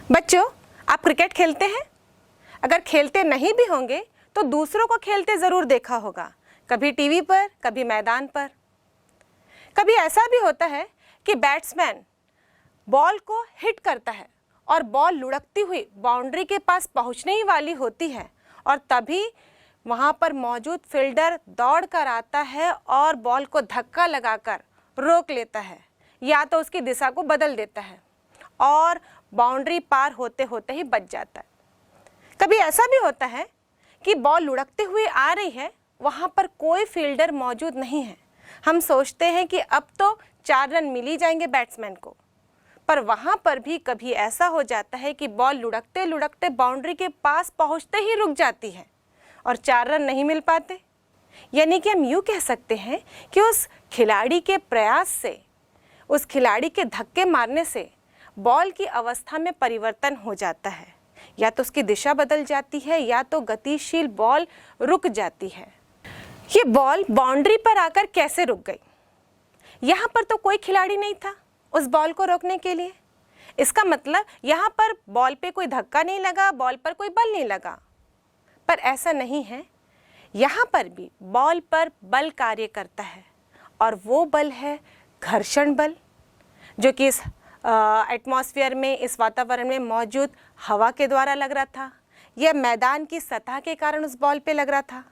बच्चों, आप क्रिकेट खेलते हैं? अगर खेलते नहीं भी होंगे तो दूसरों को खेलते ज़रूर देखा होगा, कभी टीवी पर, कभी मैदान पर। कभी ऐसा भी होता है कि बैट्समैन बॉल को हिट करता है और बॉल लुढ़कती हुई बाउंड्री के पास पहुंचने ही वाली होती है और तभी वहां पर मौजूद फील्डर दौड़ कर आता है और बॉल को धक्का लगाकर रोक लेता है या तो उसकी दिशा को बदल देता है और बाउंड्री पार होते होते ही बच जाता है। कभी ऐसा भी होता है कि बॉल लुढ़कते हुए आ रही है, वहाँ पर कोई फील्डर मौजूद नहीं है। हम सोचते हैं कि अब तो 4 रन मिल ही जाएंगे बैट्समैन को, पर वहाँ पर भी कभी ऐसा हो जाता है कि बॉल लुढ़कते लुढ़कते बाउंड्री के पास पहुँचते ही रुक जाती है और 4 रन नहीं मिल पाते। यानी कि हम यूँ कह सकते हैं कि उस खिलाड़ी के प्रयास से, उस खिलाड़ी के धक्के मारने से बॉल की अवस्था में परिवर्तन हो जाता है, या तो उसकी दिशा बदल जाती है या तो गतिशील बॉल रुक जाती है। ये बॉल बाउंड्री पर आकर कैसे रुक गई? यहाँ पर तो कोई खिलाड़ी नहीं था उस बॉल को रोकने के लिए। इसका मतलब यहाँ पर बॉल पे कोई धक्का नहीं लगा, बॉल पर कोई बल नहीं लगा। पर ऐसा नहीं है, यहाँ पर भी बॉल पर बल कार्य करता है और वो बल है घर्षण बल, जो कि इस एटमॉस्फेयर में, इस वातावरण में मौजूद हवा के द्वारा लग रहा था। यह मैदान की सतह के कारण उस बॉल पे लग रहा था।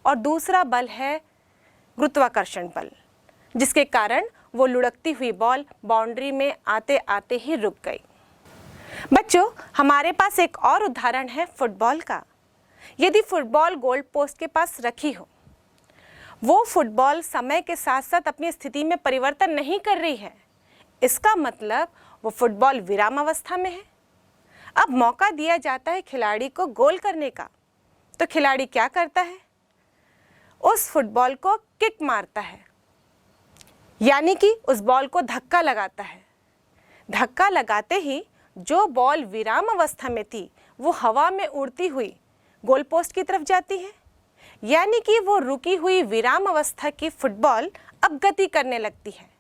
और दूसरा बल है गुरुत्वाकर्षण बल, जिसके कारण वो लुढ़कती हुई बॉल बाउंड्री में आते आते ही रुक गई। बच्चों, हमारे पास एक और उदाहरण है फुटबॉल का। यदि फुटबॉल गोल पोस्ट के पास रखी हो, वो फुटबॉल समय के साथ साथ अपनी स्थिति में परिवर्तन नहीं कर रही है, इसका मतलब वो फुटबॉल विराम अवस्था में है। अब मौका दिया जाता है खिलाड़ी को गोल करने का, तो खिलाड़ी क्या करता है? उस फुटबॉल को किक मारता है, यानी कि उस बॉल को धक्का लगाता है। धक्का लगाते ही जो बॉल विराम अवस्था में थी वो हवा में उड़ती हुई गोल पोस्ट की तरफ जाती है, यानी कि वो रुकी हुई विराम अवस्था की फुटबॉल अब गति करने लगती है।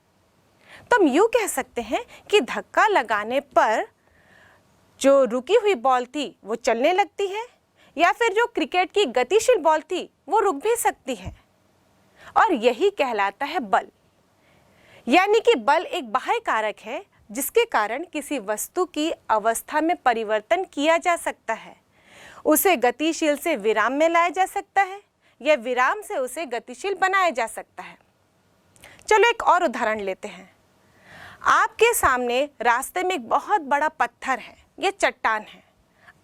तो हम यूँ कह सकते हैं कि धक्का लगाने पर जो रुकी हुई बॉल थी वो चलने लगती है, या फिर जो क्रिकेट की गतिशील बॉल थी वो रुक भी सकती है। और यही कहलाता है बल। यानी कि बल एक बाह्य कारक है जिसके कारण किसी वस्तु की अवस्था में परिवर्तन किया जा सकता है। उसे गतिशील से विराम में लाया जा सकता है या विराम से उसे गतिशील बनाया जा सकता है। चलो एक और उदाहरण लेते हैं। आपके सामने रास्ते में एक बहुत बड़ा पत्थर है, यह चट्टान है।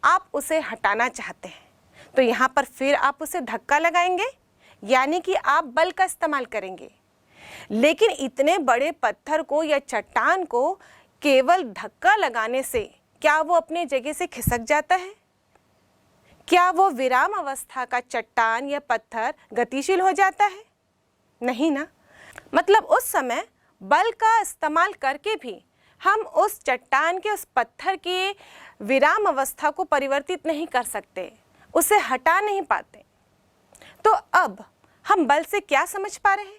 आप उसे हटाना चाहते हैं, तो यहाँ पर फिर आप उसे धक्का लगाएंगे, यानी कि आप बल का इस्तेमाल करेंगे। लेकिन इतने बड़े पत्थर को या चट्टान को केवल धक्का लगाने से क्या वो अपनी जगह से खिसक जाता है? क्या वो विराम अवस्था का चट्टान या पत्थर गतिशील हो जाता है? नहीं ना। मतलब उस समय बल का इस्तेमाल करके भी हम उस चट्टान के, उस पत्थर की विराम अवस्था को परिवर्तित नहीं कर सकते, उसे हटा नहीं पाते। तो अब हम बल से क्या समझ पा रहे हैं?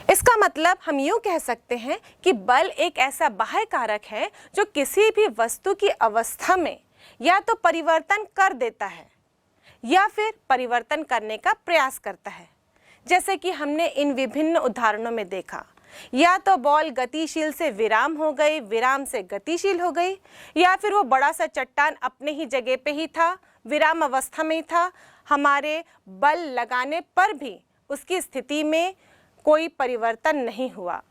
इसका मतलब हम यूँ कह सकते हैं कि बल एक ऐसा बाह्य कारक है जो किसी भी वस्तु की अवस्था में या तो परिवर्तन कर देता है या फिर परिवर्तन करने का प्रयास करता है। जैसे कि हमने इन विभिन्न उदाहरणों में देखा, या तो बॉल गतिशील से विराम हो गई, विराम से गतिशील हो गई, या फिर वो बड़ा सा चट्टान अपने ही जगह पे ही था, विराम अवस्था में ही था। हमारे बल लगाने पर भी उसकी स्थिति में कोई परिवर्तन नहीं हुआ।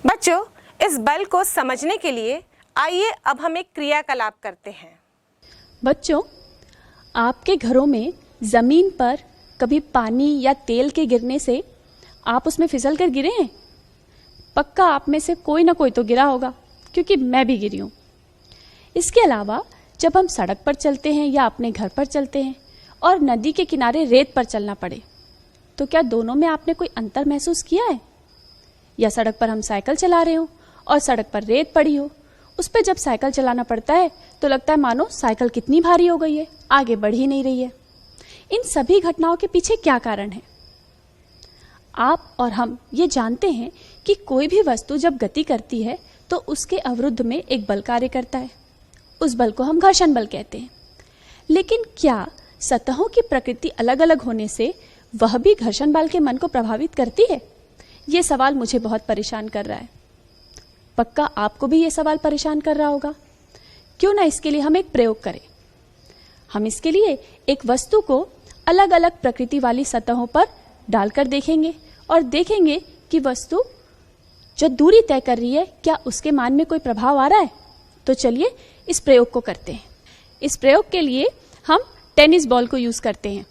बच्चों, इस बल को समझने के लिए आइए अब हम एक क्रियाकलाप करते हैं। बच्चों, आपके घरों में ज़मीन पर कभी पानी या तेल के गिरने से आप उसमें फिसल कर गिरे हैं? पक्का आप में से कोई ना कोई तो गिरा होगा, क्योंकि मैं भी गिरी हूँ। इसके अलावा जब हम सड़क पर चलते हैं या अपने घर पर चलते हैं और नदी के किनारे रेत पर चलना पड़े, तो क्या दोनों में आपने कोई अंतर महसूस किया है? या सड़क पर हम साइकिल चला रहे हो और सड़क पर रेत पड़ी हो, उस पर जब साइकिल चलाना पड़ता है तो लगता है मानो साइकिल कितनी भारी हो गई है, आगे बढ़ ही नहीं रही है। इन सभी घटनाओं के पीछे क्या कारण है? आप और हम ये जानते हैं कि कोई भी वस्तु जब गति करती है तो उसके अवरुद्ध में एक बल कार्य करता है, उस बल को हम घर्षण बल कहते हैं। लेकिन क्या सतहों की प्रकृति अलग अलग होने से वह भी घर्षण बल के मन को प्रभावित करती है? ये सवाल मुझे बहुत परेशान कर रहा है। पक्का आपको भी ये सवाल परेशान कर रहा होगा। क्यों ना इसके लिए हम एक प्रयोग करें। हम इसके लिए एक वस्तु को अलग अलग प्रकृति वाली सतहों पर डालकर देखेंगे और देखेंगे कि वस्तु जो दूरी तय कर रही है क्या उसके मान में कोई प्रभाव आ रहा है। तो चलिए इस प्रयोग को करते हैं। इस प्रयोग के लिए हम टेनिस बॉल को यूज करते हैं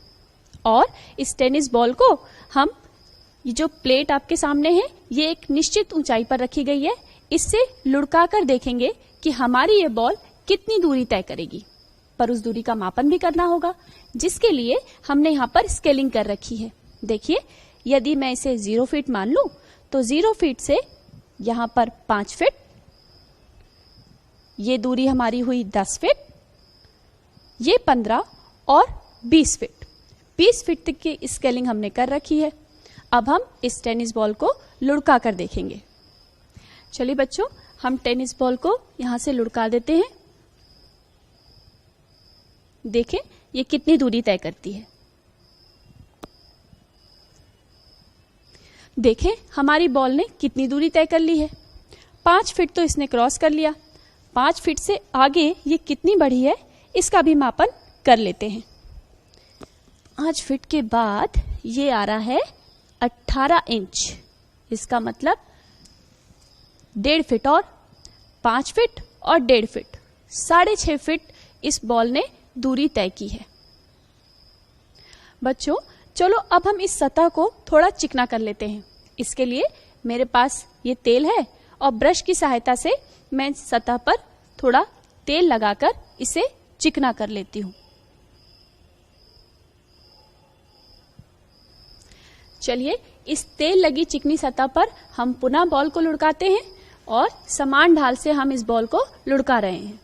और इस टेनिस बॉल को हम, ये जो प्लेट आपके सामने है ये एक निश्चित ऊंचाई पर रखी गई है, इससे लुढ़का कर देखेंगे कि हमारी ये बॉल कितनी दूरी तय करेगी। पर उस दूरी का मापन भी करना होगा, जिसके लिए हमने यहाँ पर स्केलिंग कर रखी है। देखिए, यदि मैं इसे 0 फीट मान लूं तो 0 फीट से यहाँ पर 5 फीट, ये दूरी हमारी हुई 10 फीट, ये 15 और 20 फीट। 20 फीट तक की स्केलिंग हमने कर रखी है। अब हम इस टेनिस बॉल को लुढ़का कर देखेंगे। चलिए बच्चों, हम टेनिस बॉल को यहां से लुढ़का देते हैं। देखें ये कितनी दूरी तय करती है। देखें हमारी बॉल ने कितनी दूरी तय कर ली है। 5 फीट तो इसने क्रॉस कर लिया। 5 फीट से आगे ये कितनी बढ़ी है इसका भी मापन कर लेते हैं। 5 फीट के बाद ये आ रहा है 18 इंच। इसका मतलब 1.5 फीट और 5 फीट और 1.5 फीट, 6.5 फीट इस बॉल ने दूरी तय की है। बच्चों चलो अब हम इस सतह को थोड़ा चिकना कर लेते हैं। इसके लिए मेरे पास ये तेल है और ब्रश की सहायता से मैं सतह पर थोड़ा तेल लगाकर इसे चिकना कर लेती हूं। चलिए इस तेल लगी चिकनी सतह पर हम पुनः बॉल को लुढ़काते हैं और समान ढाल से हम इस बॉल को लुढ़का रहे हैं।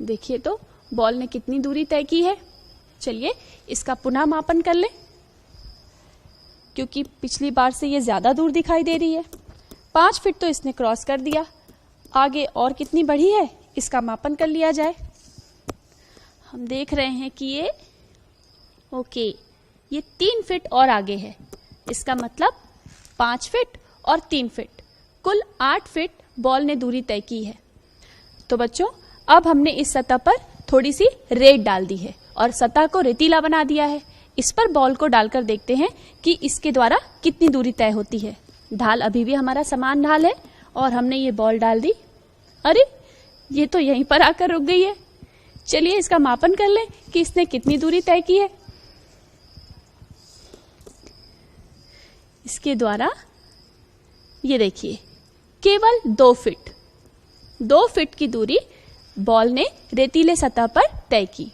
देखिए तो बॉल ने कितनी दूरी तय की है। चलिए इसका पुनः मापन कर लें, क्योंकि पिछली बार से ये ज्यादा दूर दिखाई दे रही है। 5 फीट तो इसने क्रॉस कर दिया, आगे और कितनी बढ़ी है इसका मापन कर लिया जाए। हम देख रहे हैं कि ये 3 फीट और आगे है। इसका मतलब 5 फीट और 3 फीट, कुल 8 फीट बॉल ने दूरी तय की है। तो बच्चों अब हमने इस सतह पर थोड़ी सी रेत डाल दी है और सतह को रेतीला बना दिया है। इस पर बॉल को डालकर देखते हैं कि इसके द्वारा कितनी दूरी तय होती है। ढाल अभी भी हमारा समान ढाल है और हमने ये बॉल डाल दी। अरे ये तो यहीं पर आकर रुक गई है। चलिए इसका मापन कर लें कि इसने कितनी दूरी तय की है। इसके द्वारा ये देखिए केवल 2 फीट, 2 फीट की दूरी बॉल ने रेतीले सतह पर तय की।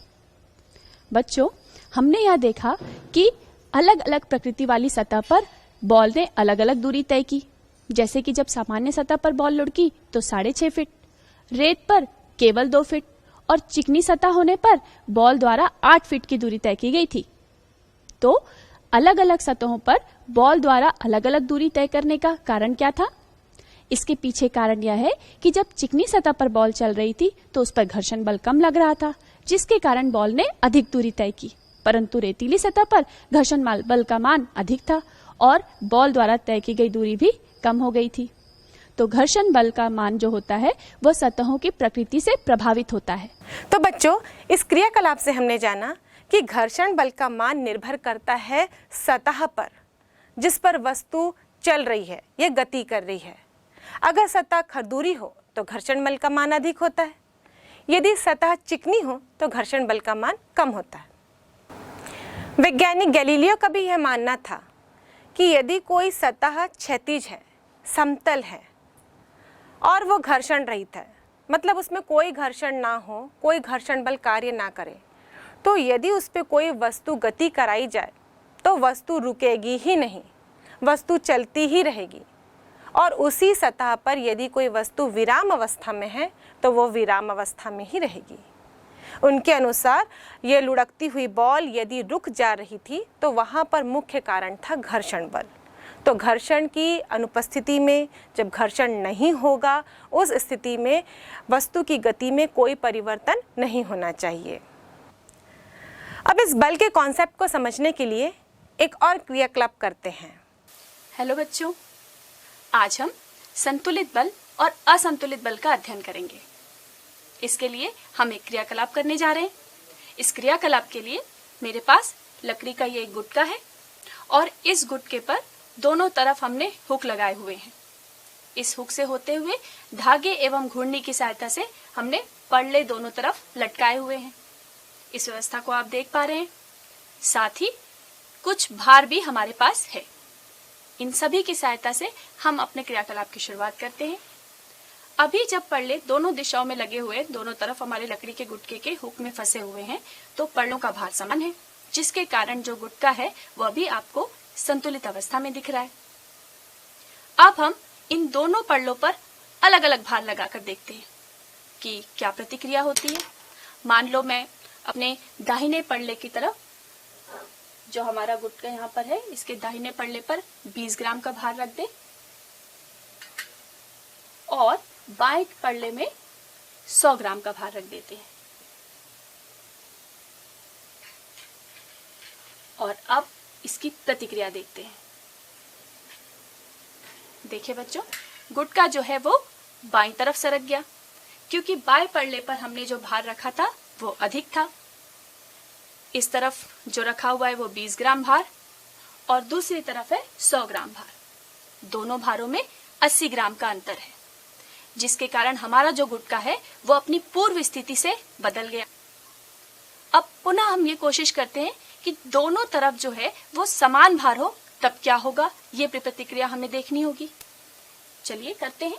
बच्चों हमने यह देखा कि अलग अलग प्रकृति वाली सतह पर बॉल ने अलग अलग दूरी तय की। जैसे कि जब सामान्य सतह पर बॉल लुढ़की तो 6.5 फीट, रेत पर केवल 2 फीट और चिकनी सतह होने पर बॉल द्वारा 8 फीट की दूरी तय की गई थी। तो अलग अलग सतहों पर बॉल द्वारा अलग अलग दूरी तय करने का कारण क्या था? इसके पीछे कारण यह है कि जब चिकनी सतह पर बॉल चल रही थी तो उस पर घर्षण बल कम लग रहा था, जिसके कारण बॉल ने अधिक दूरी तय की। परंतु रेतीली सतह पर घर्षण बल का मान अधिक था और बॉल द्वारा तय की गई दूरी भी कम हो गई थी। तो घर्षण बल का मान जो होता है वह सतहों की प्रकृति से प्रभावित होता है। तो बच्चों इस क्रियाकलाप से हमने जाना कि घर्षण बल का मान निर्भर करता है सतह पर जिस पर वस्तु चल रही है या गति कर रही है। अगर सतह खरदूरी हो तो घर्षण बल का मान अधिक होता है, यदि सतह चिकनी हो तो घर्षण बल का मान कम होता है। वैज्ञानिक गैलीलियो का भी यह मानना था कि यदि कोई सतह क्षैतिज है, समतल है और वो घर्षण रहित है, मतलब उसमें कोई घर्षण ना हो, कोई घर्षण बल कार्य ना करे, तो यदि उस पर कोई वस्तु गति कराई जाए तो वस्तु रुकेगी ही नहीं, वस्तु चलती ही रहेगी। और उसी सतह पर यदि कोई वस्तु विराम अवस्था में है तो वो विराम अवस्था में ही रहेगी। उनके अनुसार ये लुढ़कती हुई बॉल यदि रुक जा रही थी तो वहाँ पर मुख्य कारण था घर्षण बल। तो घर्षण की अनुपस्थिति में, जब घर्षण नहीं होगा, उस स्थिति में वस्तु की गति में कोई परिवर्तन नहीं होना चाहिए। अब इस बल के कॉन्सेप्ट को समझने के लिए एक और क्रियाकलाप करते हैं। हेलो बच्चों, आज हम संतुलित बल और असंतुलित बल का अध्ययन करेंगे। इसके लिए हम एक क्रियाकलाप करने जा रहे हैं। इस क्रियाकलाप के लिए मेरे पास लकड़ी का ये एक गुटका है और इस गुटके पर दोनों तरफ हमने हुक लगाए हुए हैं। इस हुक से होते हुए धागे एवं घूर्णी की सहायता से हमने पल्ले दोनों तरफ लटकाए हुए हैं। इस व्यवस्था को आप देख पा रहे हैं। साथ ही कुछ भार भी हमारे पास है। इन सभी की सहायता से हम अपने क्रियाकलाप की शुरुआत करते हैं। अभी जब पल्ले दोनों दिशाओं में लगे हुए, दोनों तरफ हमारे लकड़ी के गुटके के हुक में फंसे हुए हैं, तो पल्लों का भार समान है, जिसके कारण जो गुटका है वह भी आपको संतुलित अवस्था में दिख रहा है। अब हम इन दोनों पल्लों पर अलग अलग भार लगाकर देखते हैं कि क्या प्रतिक्रिया होती है। मान लो मैं अपने दाहिने पल्ले की तरफ, जो हमारा गुटका यहाँ पर है, इसके दाहिने पल्ले पर 20 ग्राम का भार रख दे और बाएं पल्ले में 100 ग्राम का भार रख देते हैं। और अब इसकी प्रतिक्रिया देखते हैं। देखिए बच्चों, गुटका जो है वो बाईं तरफ सरक गया, क्योंकि बाएं पल्ले पर हमने जो भार रखा था वो अधिक था। इस तरफ जो रखा हुआ है वो 20 ग्राम भार और दूसरी तरफ है 100 ग्राम भार। दोनों भारों में 80 ग्राम का अंतर है, जिसके कारण हमारा जो गुटका है वो अपनी पूर्व स्थिति से बदल गया। अब पुनः हम ये कोशिश करते हैं कि दोनों तरफ जो है वो समान भार हो, तब क्या होगा, ये प्रतिक्रिया हमें देखनी होगी। चलिए करते हैं।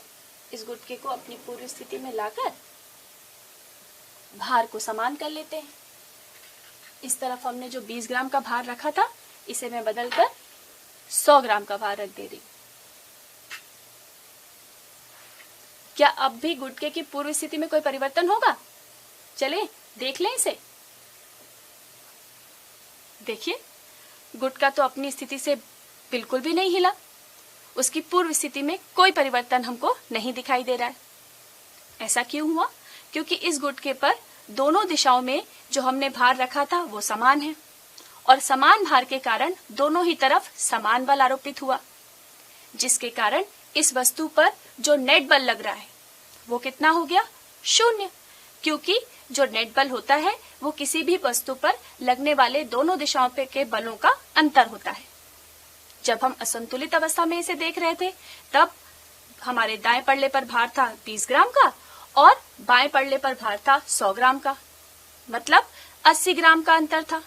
इस गुटके को अपनी पूर्व स्थिति में लाकर भार को समान कर लेते हैं। इस तरफ हमने जो 20 ग्राम का भार रखा था, इसे मैं बदलकर 100 ग्राम का भार रख दे रही। क्या अब भी गुटके की पूर्व स्थिति में कोई परिवर्तन होगा? चले देख लें इसे। देखिए, गुटका तो अपनी स्थिति से बिल्कुल भी नहीं हिला। उसकी पूर्व स्थिति में कोई परिवर्तन हमको नहीं दिखाई दे रहा है। ऐसा क्यों हुआ? क्योंकि इस गुटके पर दोनों दिशाओं में जो हमने भार रखा था वो समान है और समान भार के कारण दोनों ही तरफ समान बल आरोपित हुआ, जिसके कारण इस वस्तु पर जो नेट बल लग रहा है वो कितना हो गया? 0। क्योंकि जो नेट बल होता है वो किसी भी वस्तु पर लगने वाले दोनों दिशाओं पे के बलों का अंतर होता है। जब हम असंतुलित अवस्था में इसे देख रहे थे, तब हमारे दाएं पल्ले पर भार था 20 ग्राम का और बाएं पल्ले पर भार था 100 ग्राम का, मतलब 80 ग्राम का अंतर था।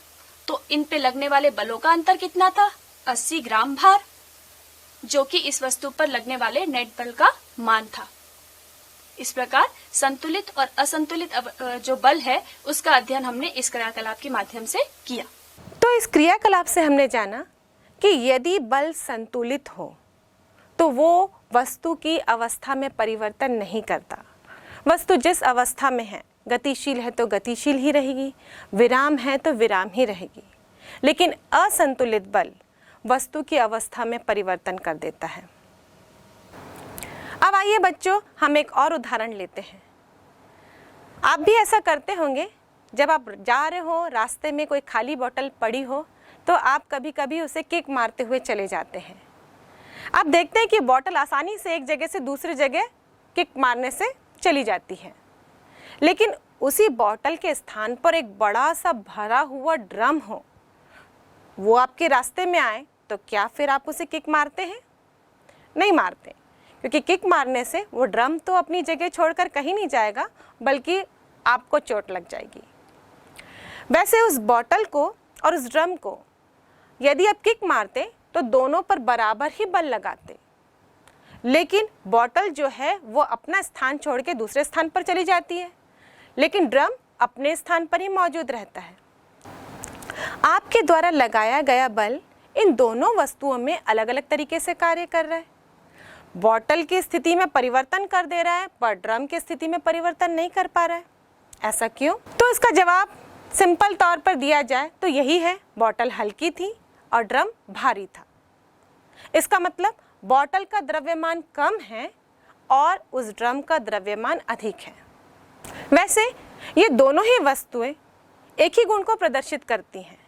तो इन पे लगने वाले बलों का अंतर कितना था? 80 ग्राम भार, जो कि इस वस्तु पर लगने वाले नेट बल का मान था। इस प्रकार संतुलित और असंतुलित जो बल है उसका अध्ययन हमने इस क्रियाकलाप के माध्यम से किया। तो इस क्रियाकलाप से हमने जाना कि यदि बल संतुलित हो तो वो वस्तु की अवस्था में परिवर्तन नहीं करता। वस्तु जिस अवस्था में है, गतिशील है तो गतिशील ही रहेगी, विराम है तो विराम ही रहेगी। लेकिन असंतुलित बल वस्तु की अवस्था में परिवर्तन कर देता है। अब आइए बच्चों, हम एक और उदाहरण लेते हैं। आप भी ऐसा करते होंगे, जब आप जा रहे हो, रास्ते में कोई खाली बोतल पड़ी हो तो आप कभी कभी उसे किक मारते हुए चले जाते हैं। आप देखते हैं कि बोतल आसानी से एक जगह से दूसरी जगह किक मारने से चली जाती है, लेकिन उसी बोतल के स्थान पर एक बड़ा सा भरा हुआ ड्रम हो, वो आपके रास्ते में आए, तो क्या फिर आप उसे किक मारते हैं? नहीं मारते, क्योंकि किक मारने से वो ड्रम तो अपनी जगह छोड़कर कहीं नहीं जाएगा, बल्कि आपको चोट लग जाएगी। वैसे उस बोतल को और उस ड्रम को यदि आप किक मारते तो दोनों पर बराबर ही बल लगाते, लेकिन बोतल जो है वो अपना स्थान छोड़ के दूसरे स्थान पर चली जाती है, लेकिन ड्रम अपने स्थान पर ही मौजूद रहता है। आपके द्वारा लगाया गया बल इन दोनों वस्तुओं में अलग अलग तरीके से कार्य कर रहा है। बोतल की स्थिति में परिवर्तन कर दे रहा है, पर ड्रम की स्थिति में परिवर्तन नहीं कर पा रहा है। ऐसा क्यों? तो इसका जवाब सिंपल तौर पर दिया जाए तो यही है, बोतल हल्की थी और ड्रम भारी था। इसका मतलब बॉटल का द्रव्यमान कम है और उस ड्रम का द्रव्यमान अधिक है। वैसे ये दोनों ही वस्तुएं एक ही गुण को प्रदर्शित करती हैं।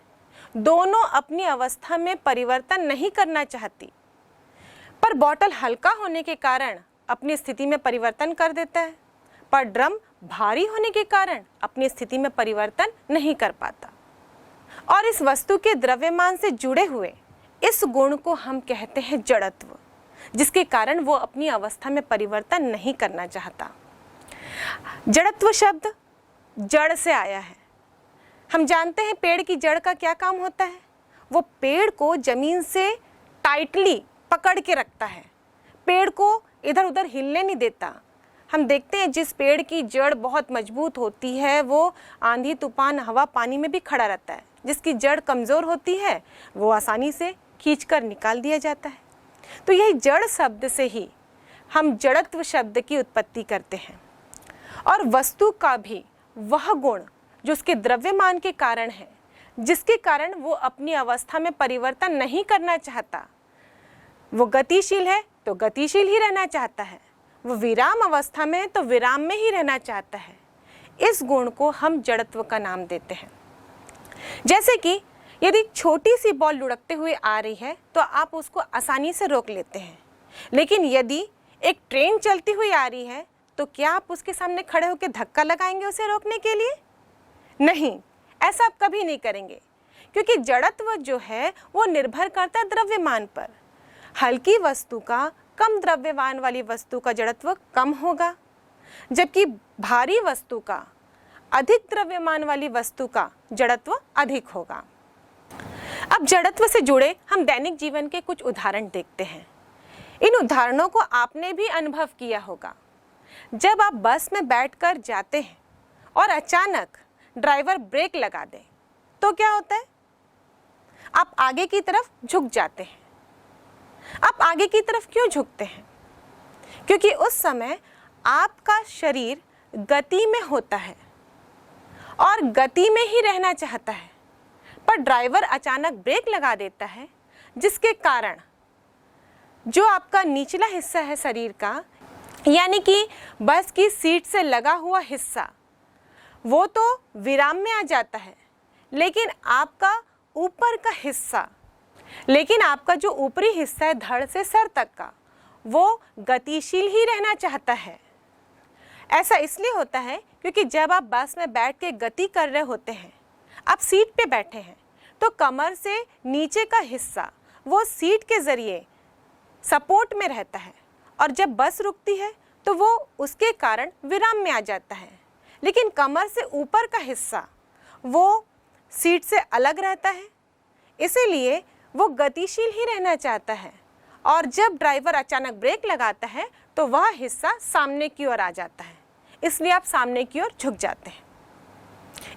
दोनों अपनी अवस्था में परिवर्तन नहीं करना चाहती, पर बॉटल हल्का होने के कारण अपनी स्थिति में परिवर्तन कर देता है, पर ड्रम भारी होने के कारण अपनी स्थिति में परिवर्तन नहीं कर पाता। और इस वस्तु के द्रव्यमान से जुड़े हुए इस गुण को हम कहते हैं जड़त्व, जिसके कारण वो अपनी अवस्था में परिवर्तन नहीं करना चाहता। जड़त्व शब्द जड़ से आया है। हम जानते हैं पेड़ की जड़ का क्या काम होता है। वो पेड़ को जमीन से टाइटली पकड़ के रखता है, पेड़ को इधर उधर हिलने नहीं देता। हम देखते हैं जिस पेड़ की जड़ बहुत मजबूत होती है वो आंधी तूफान हवा पानी में भी खड़ा रहता है। जिसकी जड़ कमज़ोर होती है वो आसानी से खींचकर निकाल दिया जाता है। तो यही जड़ शब्द से ही हम जड़त्व शब्द की उत्पत्ति करते हैं। और वस्तु का भी वह गुण जो उसके द्रव्यमान के कारण है, जिसके कारण वो अपनी अवस्था में परिवर्तन नहीं करना चाहता। वो गतिशील है तो गतिशील ही रहना चाहता है, वो विराम अवस्था में है तो विराम में ही रहना चाहता है। इस गुण को हम जड़त्व का नाम देते हैं। जैसे कि यदि छोटी सी बॉल लुढ़कते हुए आ रही है तो आप उसको आसानी से रोक लेते हैं, लेकिन यदि एक ट्रेन चलती हुई आ रही है तो क्या आप उसके सामने खड़े होकर धक्का लगाएंगे उसे रोकने के लिए? नहीं, ऐसा आप कभी नहीं करेंगे, क्योंकि जड़त्व जो है वो निर्भर करता है द्रव्यमान पर। हल्की वस्तु का कम द्रव्यमान वाली वस्तु का जड़त्व कम होगा, जबकि भारी वस्तु का अधिक द्रव्यमान वाली वस्तु का जड़त्व अधिक होगा। अब जड़त्व से जुड़े हम दैनिक जीवन के कुछ उदाहरण देखते हैं। इन उदाहरणों को आपने भी अनुभव किया होगा। जब आप बस में बैठकर जाते हैं और अचानक ड्राइवर ब्रेक लगा दे तो क्या होता है? आप आगे की तरफ झुक जाते हैं। आप आगे की तरफ क्यों झुकते हैं? क्योंकि उस समय आपका शरीर गति में होता है और गति में ही रहना चाहता है, पर ड्राइवर अचानक ब्रेक लगा देता है, जिसके कारण जो आपका निचला हिस्सा है शरीर का, यानी कि बस की सीट से लगा हुआ हिस्सा, वो तो विराम में आ जाता है, लेकिन आपका जो ऊपरी हिस्सा है धड़ से सर तक का, वो गतिशील ही रहना चाहता है। ऐसा इसलिए होता है क्योंकि जब आप बस में बैठ के गति कर रहे होते हैं, आप सीट पे बैठे हैं, तो कमर से नीचे का हिस्सा वो सीट के ज़रिए सपोर्ट में रहता है, और जब बस रुकती है तो वो उसके कारण विराम में आ जाता है। लेकिन कमर से ऊपर का हिस्सा वो सीट से अलग रहता है, इसीलिए वो गतिशील ही रहना चाहता है। और जब ड्राइवर अचानक ब्रेक लगाता है तो वह हिस्सा सामने की ओर आ जाता है, इसलिए आप सामने की ओर झुक जाते हैं।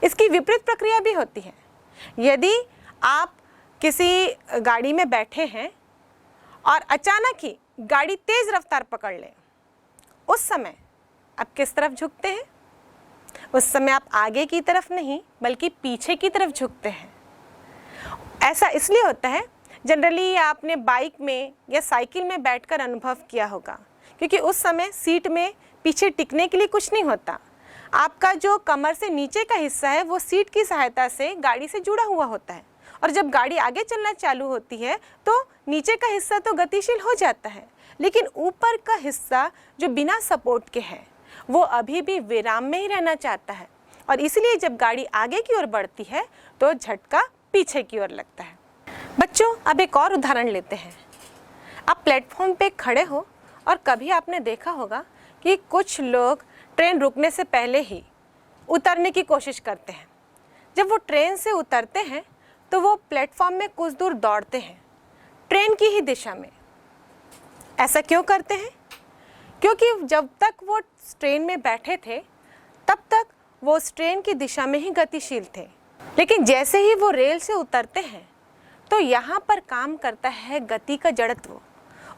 इसकी विपरीत प्रक्रिया भी होती है। यदि आप किसी गाड़ी में बैठे हैं और अचानक ही गाड़ी तेज़ रफ्तार पकड़ ले, उस समय आप किस तरफ झुकते हैं? उस समय आप आगे की तरफ नहीं बल्कि पीछे की तरफ झुकते हैं। ऐसा इसलिए होता है, जनरली आपने बाइक में या साइकिल में बैठकर अनुभव किया होगा, क्योंकि उस समय सीट में पीछे टिकने के लिए कुछ नहीं होता। आपका जो कमर से नीचे का हिस्सा है वो सीट की सहायता से गाड़ी से जुड़ा हुआ होता है, और जब गाड़ी आगे चलना चालू होती है तो नीचे का हिस्सा तो गतिशील हो जाता है, लेकिन ऊपर का हिस्सा जो बिना सपोर्ट के है वो अभी भी विराम में ही रहना चाहता है, और इसलिए जब गाड़ी आगे की ओर बढ़ती है तो झटका पीछे की ओर लगता है। बच्चों, अब एक और उदाहरण लेते हैं। आप प्लेटफॉर्म पे खड़े हो और कभी आपने देखा होगा कि कुछ लोग ट्रेन रुकने से पहले ही उतरने की कोशिश करते हैं। जब वो ट्रेन से उतरते हैं तो वो प्लेटफॉर्म में कुछ दूर दौड़ते हैं, ट्रेन की ही दिशा में। ऐसा क्यों करते हैं? क्योंकि जब तक वो ट्रेन में बैठे थे तब तक वो उस ट्रेन की दिशा में ही गतिशील थे, लेकिन जैसे ही वो रेल से उतरते हैं तो यहाँ पर काम करता है गति का जड़त्व।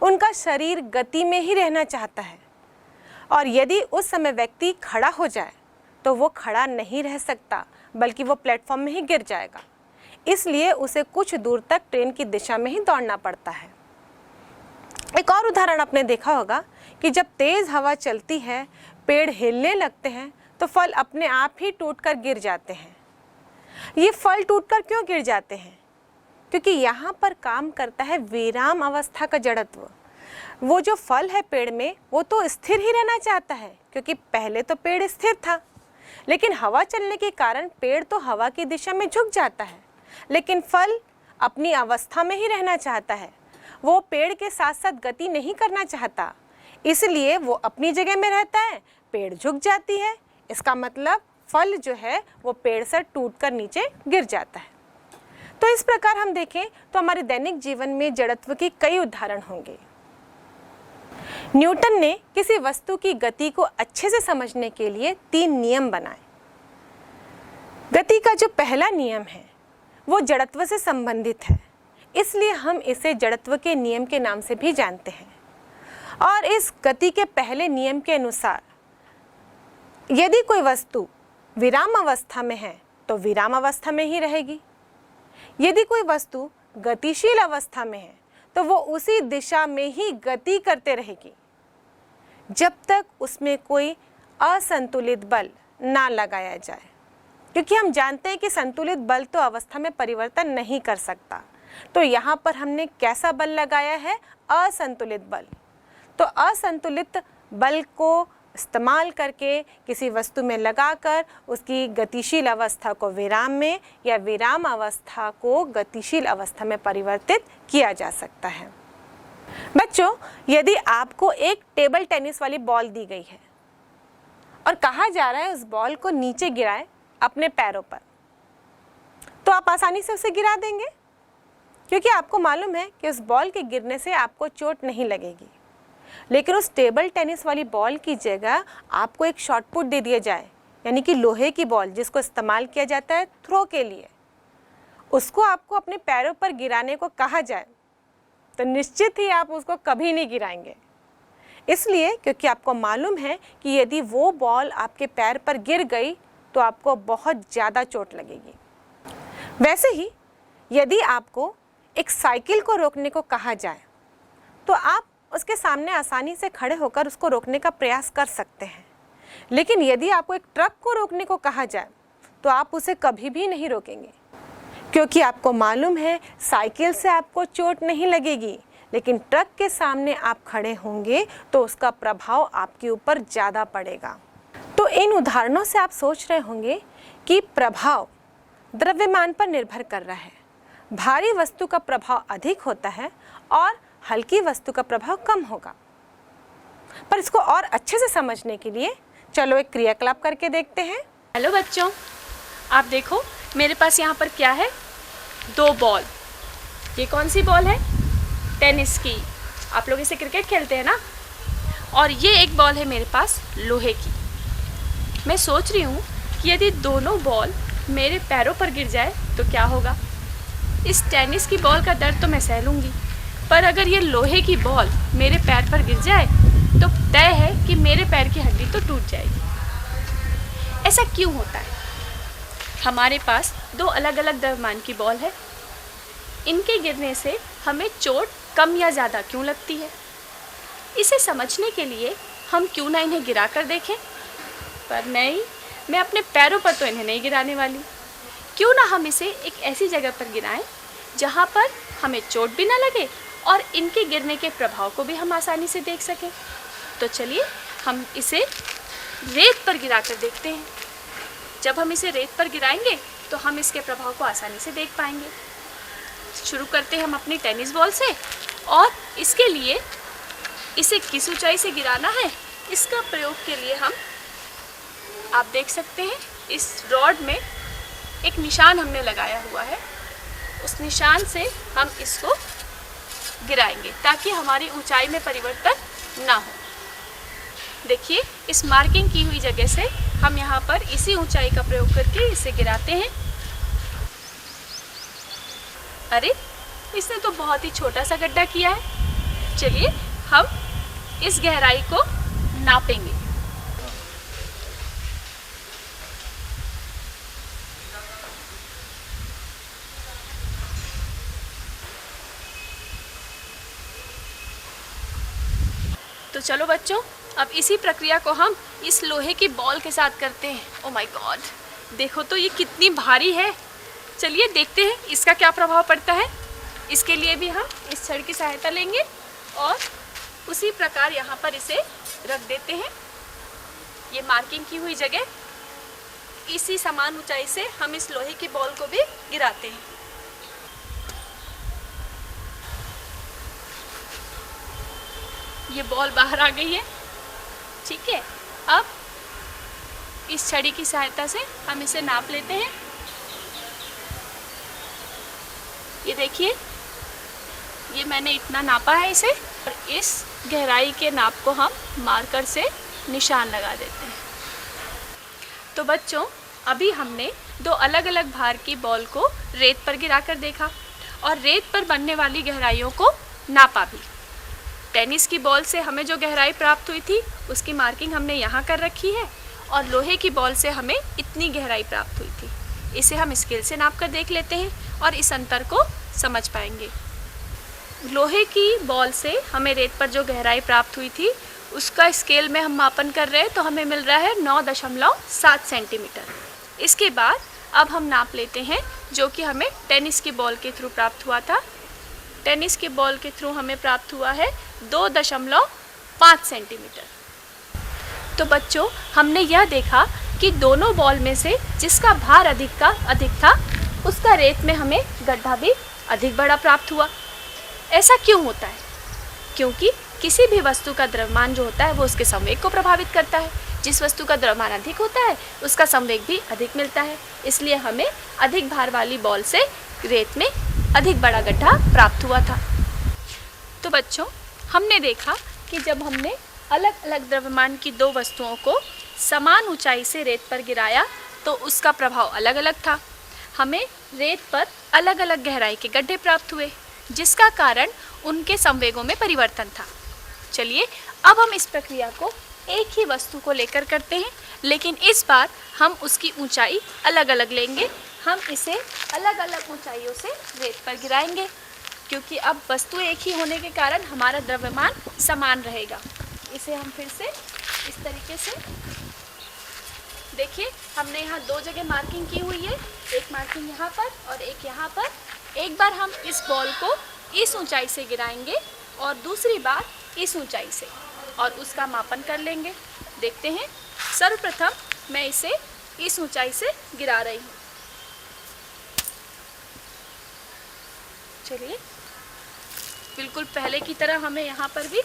उनका शरीर गति में ही रहना चाहता है, और यदि उस समय व्यक्ति खड़ा हो जाए तो वो खड़ा नहीं रह सकता, बल्कि वो प्लेटफॉर्म में ही गिर जाएगा। इसलिए उसे कुछ दूर तक ट्रेन की दिशा में ही दौड़ना पड़ता है। एक और उदाहरण आपने देखा होगा कि जब तेज हवा चलती है, पेड़ हिलने लगते हैं तो फल अपने आप ही टूटकर गिर जाते हैं। ये फल टूटकर क्यों गिर जाते हैं? क्योंकि यहाँ पर काम करता है विराम अवस्था का जड़त्व। वो जो फल है पेड़ में, वो तो स्थिर ही रहना चाहता है, क्योंकि पहले तो पेड़ स्थिर था, लेकिन हवा चलने के कारण पेड़ तो हवा की दिशा में झुक जाता है, लेकिन फल अपनी अवस्था में ही रहना चाहता है। वो पेड़ के साथ साथ गति नहीं करना चाहता, इसलिए वो अपनी जगह में रहता है, पेड़ झुक जाती है। इसका मतलब फल जो है वो पेड़ से टूटकर नीचे गिर जाता है। तो इस प्रकार हम देखें तो हमारे दैनिक जीवन में जड़त्व के कई उदाहरण होंगे। न्यूटन ने किसी वस्तु की गति को अच्छे से समझने के लिए 3 नियम बनाए। गति का जो पहला नियम है वो जड़त्व से संबंधित है, इसलिए हम इसे जड़त्व के नियम के नाम से भी जानते हैं। और इस गति के पहले नियम के अनुसार यदि कोई वस्तु विराम अवस्था में है तो विराम अवस्था में ही रहेगी। यदि कोई वस्तु गतिशील अवस्था में है तो वो उसी दिशा में ही गति करते रहेगी जब तक उसमें कोई असंतुलित बल ना लगाया जाए, क्योंकि हम जानते हैं कि संतुलित बल तो अवस्था में परिवर्तन नहीं कर सकता। तो यहाँ पर हमने कैसा बल लगाया है? असंतुलित बल। तो असंतुलित बल को इस्तेमाल करके किसी वस्तु में लगाकर उसकी गतिशील अवस्था को विराम में या विराम अवस्था को गतिशील अवस्था में परिवर्तित किया जा सकता है। बच्चों, यदि आपको एक टेबल टेनिस वाली बॉल दी गई है और कहा जा रहा है उस बॉल को नीचे गिराएं अपने पैरों पर, तो आप आसानी से उसे गिरा देंगे, क्योंकि आपको मालूम है कि उस बॉल के गिरने से आपको चोट नहीं लगेगी। लेकिन उस टेबल टेनिस वाली बॉल की जगह आपको एक शॉट पुट दे दिया जाए, यानी कि लोहे की बॉल जिसको इस्तेमाल किया जाता है थ्रो के लिए, उसको आपको अपने पैरों पर गिराने को कहा जाए तो निश्चित ही आप उसको कभी नहीं गिराएंगे। इसलिए क्योंकि आपको मालूम है कि यदि वो बॉल आपके पैर पर गिर गई तो आपको बहुत ज़्यादा चोट लगेगी। वैसे ही यदि आपको एक साइकिल को रोकने को कहा जाए तो आप उसके सामने आसानी से खड़े होकर उसको रोकने का प्रयास कर सकते हैं। लेकिन यदि आपको एक ट्रक को रोकने को कहा जाए तो आप उसे कभी भी नहीं रोकेंगे, क्योंकि आपको मालूम है साइकिल से आपको चोट नहीं लगेगी, लेकिन ट्रक के सामने आप खड़े होंगे तो उसका प्रभाव आपके ऊपर ज़्यादा पड़ेगा। तो इन उदाहरणों से आप सोच रहे होंगे कि प्रभाव द्रव्यमान पर निर्भर कर रहा है। भारी वस्तु का प्रभाव अधिक होता है और हल्की वस्तु का प्रभाव कम होगा। पर इसको और अच्छे से समझने के लिए चलो एक क्रियाकलाप करके देखते हैं। हेलो बच्चों, आप देखो मेरे पास यहाँ पर क्या है? 2 बॉल। ये कौन सी बॉल है? टेनिस की। आप लोग इसे क्रिकेट खेलते हैं ना? और ये एक बॉल है मेरे पास लोहे की। मैं सोच रही हूँ कि यदि दोनों बॉल मेरे पैरों पर गिर जाए तो क्या होगा? इस टेनिस की बॉल का दर्द तो मैं सह लूँगी, पर अगर ये लोहे की बॉल मेरे पैर पर गिर जाए तो तय है कि मेरे पैर की हड्डी तो टूट जाएगी। ऐसा क्यों होता है? हमारे पास 2 अलग अलग द्रव्यमान की बॉल है। इनके गिरने से हमें चोट कम या ज़्यादा क्यों लगती है? इसे समझने के लिए हम क्यों ना इन्हें गिरा कर देखें? पर नहीं, मैं अपने पैरों पर तो इन्हें नहीं गिराने वाली। क्यों ना हम इसे एक ऐसी जगह पर गिराएं जहाँ पर हमें चोट भी ना लगे और इनके गिरने के प्रभाव को भी हम आसानी से देख सकें। तो चलिए हम इसे रेत पर गिरा कर देखते हैं। जब हम इसे रेत पर गिराएंगे तो हम इसके प्रभाव को आसानी से देख पाएंगे। शुरू करते हैं हम अपनी टेनिस बॉल से, और इसके लिए इसे किस ऊंचाई से गिराना है इसका प्रयोग के लिए हम, आप देख सकते हैं इस रॉड में एक निशान हमने लगाया हुआ है। उस निशान से हम इसको गिराएंगे ताकि हमारी ऊंचाई में परिवर्तन ना हो। देखिए, इस मार्किंग की हुई जगह से हम यहाँ पर इसी ऊंचाई का प्रयोग करके इसे गिराते हैं। अरे, इसने तो बहुत ही छोटा सा गड्ढा किया है। चलिए हम इस गहराई को नापेंगे। तो चलो बच्चों, अब इसी प्रक्रिया को हम इस लोहे की बॉल के साथ करते हैं। ओ माय गॉड, देखो तो ये कितनी भारी है। चलिए देखते हैं इसका क्या प्रभाव पड़ता है। इसके लिए भी हम इस छड़ की सहायता लेंगे और उसी प्रकार यहाँ पर इसे रख देते हैं। ये मार्किंग की हुई जगह, इसी समान ऊंचाई से हम इस लोहे की बॉल को भी गिराते हैं। ये बॉल बाहर आ गई है। ठीक है, अब इस छड़ी की सहायता से हम इसे नाप लेते हैं। ये देखिए, ये मैंने इतना नापा है इसे, और इस गहराई के नाप को हम मार्कर से निशान लगा देते हैं। तो बच्चों, अभी हमने दो अलग अलग भार की बॉल को रेत पर गिराकर देखा और रेत पर बनने वाली गहराइयों को नापा भी। टेनिस की बॉल से हमें जो गहराई प्राप्त हुई थी उसकी मार्किंग हमने यहाँ कर रखी है, और लोहे की बॉल से हमें इतनी गहराई प्राप्त हुई थी। इसे हम स्केल से नाप कर देख लेते हैं और इस अंतर को समझ पाएंगे। लोहे की बॉल से हमें रेत पर जो गहराई प्राप्त हुई थी उसका स्केल में हम मापन कर रहे हैं, तो हमें मिल रहा है 9.7 सेंटीमीटर। इसके बाद अब हम नाप लेते हैं जो कि हमें टेनिस की बॉल के थ्रू प्राप्त हुआ था। टेनिस की बॉल के थ्रू हमें प्राप्त हुआ है 2.5 सेंटीमीटर। तो बच्चों, हमने यह देखा कि दोनों बॉल में से जिसका भार अधिक था उसका रेत में हमें गड्ढा भी अधिक बड़ा प्राप्त हुआ। ऐसा क्यों होता है? क्योंकि किसी भी वस्तु का द्रव्यमान जो होता है वो उसके संवेग को प्रभावित करता है। जिस वस्तु का द्रव्यमान अधिक होता है उसका संवेग भी अधिक मिलता है, इसलिए हमें अधिक भार वाली बॉल से रेत में अधिक बड़ा गड्ढा प्राप्त हुआ था। तो बच्चों, हमने देखा कि जब हमने अलग अलग द्रव्यमान की दो वस्तुओं को समान ऊंचाई से रेत पर गिराया तो उसका प्रभाव अलग अलग था। हमें रेत पर अलग अलग गहराई के गड्ढे प्राप्त हुए, जिसका कारण उनके संवेगों में परिवर्तन था। चलिए, अब हम इस प्रक्रिया को एक ही वस्तु को लेकर करते हैं, लेकिन इस बार हम उसकी ऊंचाई अलग अलग लेंगे। हम इसे अलग अलग ऊंचाइयों से रेत पर गिराएंगे, क्योंकि अब वस्तु एक ही होने के कारण हमारा द्रव्यमान समान रहेगा। इसे हम फिर से इस तरीके से देखिए, हमने यहाँ दो जगह मार्किंग की हुई है, एक मार्किंग यहाँ पर और एक यहाँ पर। एक बार हम इस बॉल को इस ऊंचाई से गिराएंगे और दूसरी बार इस ऊंचाई से, और उसका मापन कर लेंगे। देखते हैं, सर्वप्रथम मैं इसे इस ऊंचाई से गिरा रही हूँ। चलिए, बिल्कुल पहले की तरह हमें यहाँ पर भी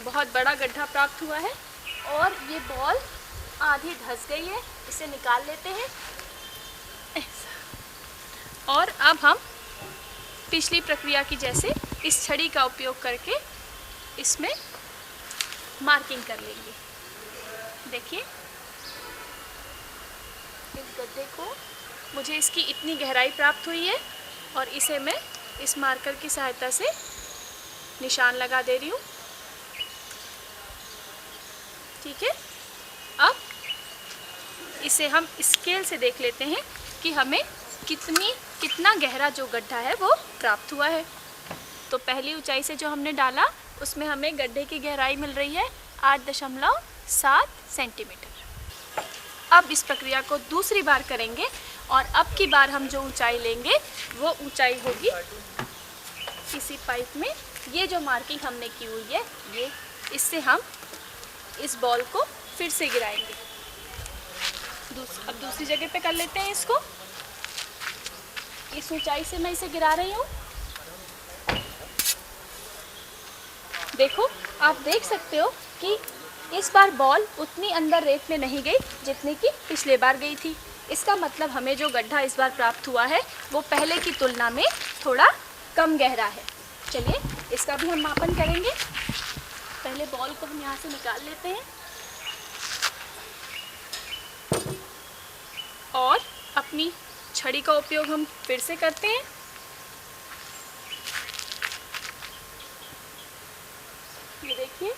बहुत बड़ा गड्ढा प्राप्त हुआ है और ये बॉल आधी धंस गई है। इसे निकाल लेते हैं। और अब हम पिछली प्रक्रिया की जैसे इस छड़ी का उपयोग करके इसमें मार्किंग कर लेंगे। देखिए, इस गड्ढे को मुझे इसकी इतनी गहराई प्राप्त हुई है और इसे मैं इस मार्कर की सहायता से निशान लगा दे रही हूँ। ठीक है, अब इसे हम स्केल से देख लेते हैं कि हमें कितना गहरा जो गड्ढा है वो प्राप्त हुआ है। तो पहली ऊंचाई से जो हमने डाला उसमें हमें गड्ढे की गहराई मिल रही है 8.7 सेंटीमीटर। अब इस प्रक्रिया को दूसरी बार करेंगे और अब की बार हम जो ऊंचाई लेंगे वो ऊंचाई होगी इसी पाइप में। ये जो मार्किंग हमने की हुई है, ये इससे हम इस बॉल को फिर से गिराएंगे। अब दूसरी जगह पे कर लेते हैं इसको। इस ऊंचाई से मैं इसे गिरा रही हूँ। देखो, आप देख सकते हो कि इस बार बॉल उतनी अंदर रेत में नहीं गई जितनी कि पिछले बार गई थी। इसका मतलब हमें जो गड्ढा इस बार प्राप्त हुआ है वो पहले की तुलना में थोड़ा कम गहरा है। चलिए, इसका भी हम मापन करेंगे। पहले बॉल को हम यहाँ से निकाल लेते हैं और अपनी छड़ी का उपयोग हम फिर से करते हैं। ये देखिए,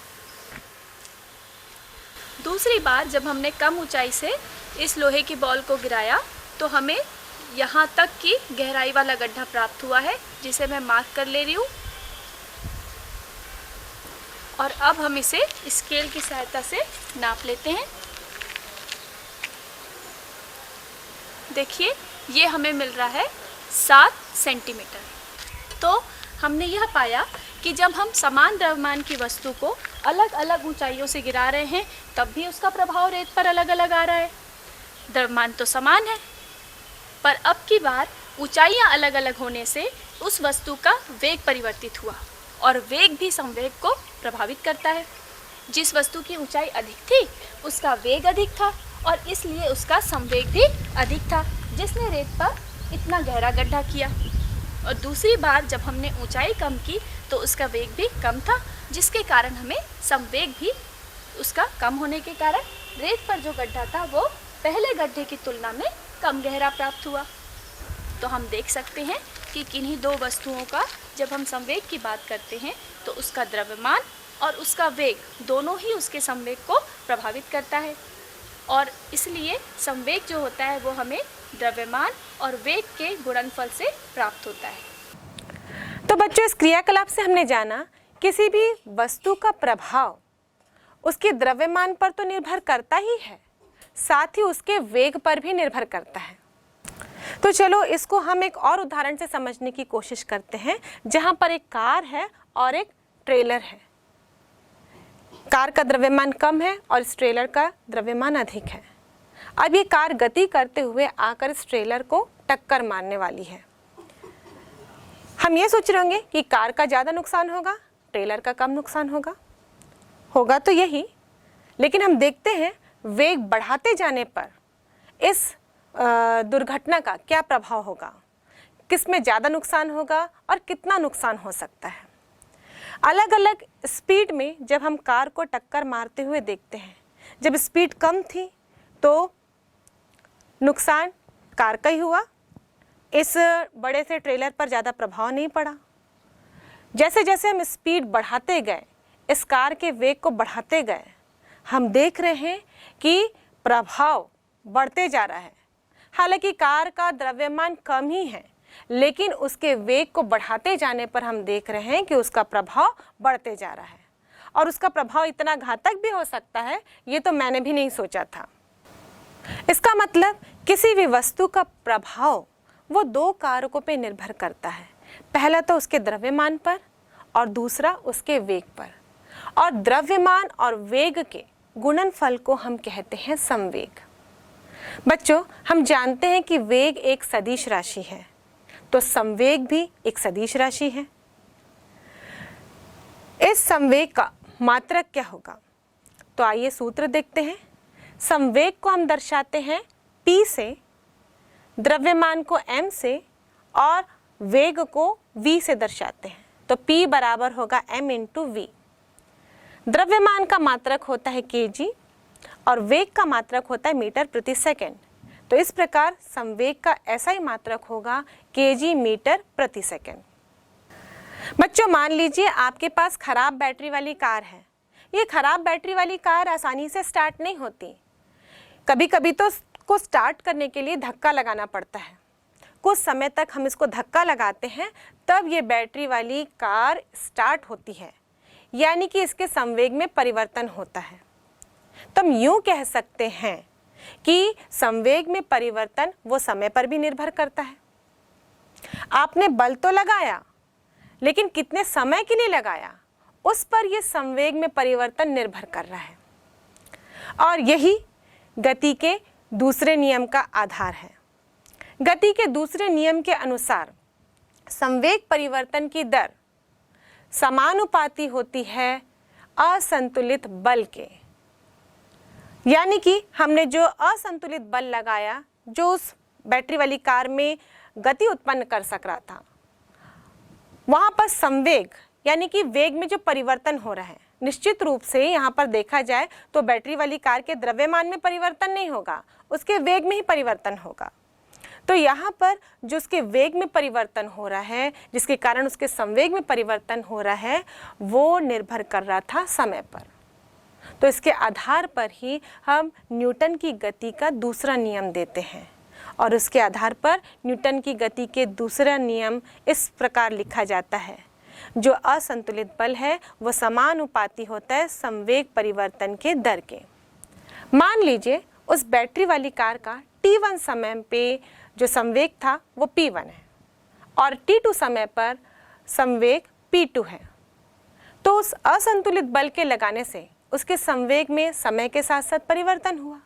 दूसरी बार जब हमने कम ऊंचाई से इस लोहे की बॉल को गिराया तो हमें यहाँ तक की गहराई वाला गड्ढा प्राप्त हुआ है, जिसे मैं मार्क कर ले रही हूँ। और अब हम इसे स्केल की सहायता से नाप लेते हैं। देखिए ये हमें मिल रहा है 7 सेंटीमीटर। तो हमने यह पाया कि जब हम समान द्रव्यमान की वस्तु को अलग अलग ऊंचाइयों से गिरा रहे हैं तब भी उसका प्रभाव रेत पर अलग अलग आ रहा है। द्रव्यमान तो समान है, पर अब की बार ऊंचाइयां अलग अलग होने से उस वस्तु का वेग परिवर्तित हुआ और वेग भी संवेग को प्रभावित करता है। जिस वस्तु की ऊंचाई अधिक थी उसका वेग अधिक था और इसलिए उसका संवेग भी अधिक था, जिसने रेत पर इतना गहरा गड्ढा किया। और दूसरी बार जब हमने ऊंचाई कम की तो उसका वेग भी कम था, जिसके कारण हमें संवेग भी उसका कम होने के कारण रेत पर जो गड्ढा था वो पहले गड्ढे की तुलना में कम गहरा प्राप्त हुआ। तो हम देख सकते हैं कि किन्हीं दो वस्तुओं का जब हम संवेग की बात करते हैं तो उसका द्रव्यमान और उसका वेग दोनों ही उसके संवेग को प्रभावित करता है, और इसलिए संवेग जो होता है वो हमें द्रव्यमान और वेग के गुणनफल से प्राप्त होता है। तो बच्चों, इस क्रियाकलाप से हमने जाना किसी भी वस्तु का प्रभाव उसके द्रव्यमान पर तो निर्भर करता ही है, साथ ही उसके वेग पर भी निर्भर करता है। तो चलो इसको हम एक और उदाहरण से समझने की कोशिश करते हैं, जहां पर एक कार है और एक ट्रेलर है। कार का द्रव्यमान कम है और इस ट्रेलर का द्रव्यमान अधिक है। अब ये कार गति करते हुए आकर इस ट्रेलर को टक्कर मारने वाली है। हम ये सोच रहे होंगे कि कार का ज़्यादा नुकसान होगा, ट्रेलर का कम नुकसान होगा तो यही। लेकिन हम देखते हैं वेग बढ़ाते जाने पर इस दुर्घटना का क्या प्रभाव होगा, किस में ज़्यादा नुकसान होगा और कितना नुकसान हो सकता है। अलग अलग स्पीड में जब हम कार को टक्कर मारते हुए देखते हैं, जब स्पीड कम थी तो नुकसान कार का ही हुआ, इस बड़े से ट्रेलर पर ज़्यादा प्रभाव नहीं पड़ा। जैसे जैसे हम स्पीड बढ़ाते गए, इस कार के वेग को बढ़ाते गए, हम देख रहे हैं कि प्रभाव बढ़ते जा रहा है। हालांकि कार का द्रव्यमान कम ही है, लेकिन उसके वेग को बढ़ाते जाने पर हम देख रहे हैं कि उसका प्रभाव बढ़ते जा रहा है, और उसका प्रभाव इतना घातक भी हो सकता है, ये तो मैंने भी नहीं सोचा था। इसका मतलब किसी भी वस्तु का प्रभाव वो दो कारकों पे निर्भर करता है। पहला तो उसके द्रव्यमान पर और दूसरा उसके वेग पर, और द्रव्यमान और वेग के गुणनफल को हम कहते हैं संवेग। बच्चों, हम जानते हैं कि वेग एक सदिश राशि है, तो संवेग भी एक सदिश राशि है। इस संवेग का मात्रक क्या होगा? तो आइए सूत्र देखते हैं। संवेग को हम दर्शाते हैं P से, द्रव्यमान को m से और वेग को v से दर्शाते हैं। तो P बराबर होगा m इंटू v। द्रव्यमान का मात्रक होता है kg और वेग का मात्रक होता है मीटर प्रति सेकंड। तो इस प्रकार संवेग का ऐसा ही मात्रक होगा kg मीटर प्रति सेकंड। बच्चों, मान लीजिए आपके पास खराब बैटरी वाली कार है। ये खराब बैटरी वाली कार आसानी से स्टार्ट नहीं होती। कभी कभी तो इसको स्टार्ट करने के लिए धक्का लगाना पड़ता है। कुछ समय तक हम इसको धक्का लगाते हैं, तब ये बैटरी वाली कार स्टार्ट होती है, यानी कि इसके संवेग में परिवर्तन होता है। तो हम यूँ कह सकते हैं कि संवेग में परिवर्तन वो समय पर भी निर्भर करता है। आपने बल तो लगाया, लेकिन कितने समय के लिए लगाया, उस पर यह संवेग में परिवर्तन निर्भर कर रहा है। और यही गति के दूसरे नियम का आधार है। गति के दूसरे नियम के अनुसार संवेग परिवर्तन की दर समानुपाती होती है असंतुलित बल के। यानी कि हमने जो असंतुलित बल लगाया, जो उस बैटरी वाली कार में गति उत्पन्न कर सक रहा था, वहाँ पर संवेग यानी कि वेग में जो परिवर्तन हो रहा है, निश्चित रूप से यहाँ पर देखा जाए तो बैटरी वाली कार के द्रव्यमान में परिवर्तन नहीं होगा, उसके वेग में ही परिवर्तन होगा। तो यहाँ पर जो उसके वेग में परिवर्तन हो रहा है, जिसके कारण उसके संवेग में परिवर्तन हो रहा है, वो निर्भर कर रहा था समय पर। तो इसके आधार पर ही हम न्यूटन की गति का दूसरा नियम देते हैं, और उसके आधार पर न्यूटन की गति के दूसरा नियम इस प्रकार लिखा जाता है। जो असंतुलित बल है वो समानुपाती होता है संवेग परिवर्तन के दर के। मान लीजिए उस बैटरी वाली कार का t1 समय पे जो संवेग था वो p1 है और t2 समय पर संवेग p2 है। तो उस असंतुलित बल के लगाने से उसके संवेग में समय के साथ साथ परिवर्तन हुआ।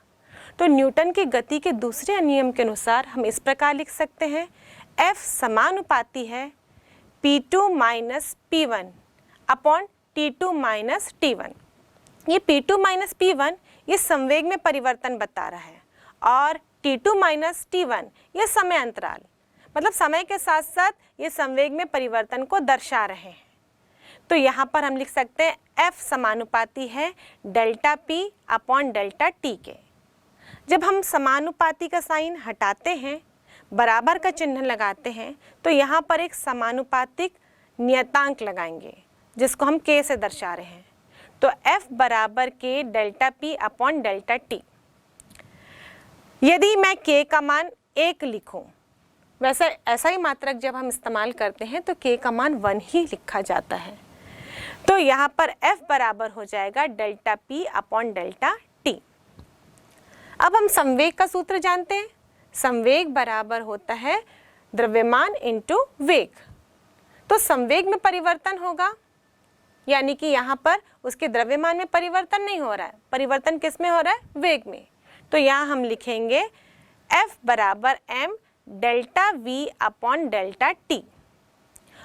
तो न्यूटन की गति के दूसरे नियम के अनुसार हम इस प्रकार लिख सकते हैं, F समानुपाती है P2 minus P1 upon T2 minus T1। ये P2 माइनस P1 ये संवेग में परिवर्तन बता रहा है और T2 माइनस T1 ये समय अंतराल, मतलब समय के साथ साथ ये संवेग में परिवर्तन को दर्शा रहे हैं। तो यहाँ पर हम लिख सकते हैं F समानुपाती है delta P upon delta T के। जब हम समानुपाती का साइन हटाते हैं, बराबर का चिन्ह लगाते हैं, तो यहाँ पर एक समानुपातिक नियतांक लगाएंगे जिसको हम K से दर्शा रहे हैं। तो F बराबर K delta P upon delta T। यदि मैं K का मान 1 लिखूं, वैसे ऐसा ही मात्रक जब हम इस्तेमाल करते हैं तो K का मान 1 ही लिखा जाता है। तो यहाँ पर F बराबर हो जाएगा delta P upon delta T। अब हम संवेग का सूत्र जानते हैं। संवेग बराबर होता है द्रव्यमान इंटू वेग। तो संवेग में परिवर्तन होगा, यानी कि यहाँ पर उसके द्रव्यमान में परिवर्तन नहीं हो रहा है, परिवर्तन किस में हो रहा है? वेग में। तो यहाँ हम लिखेंगे F बराबर m delta V upon delta T।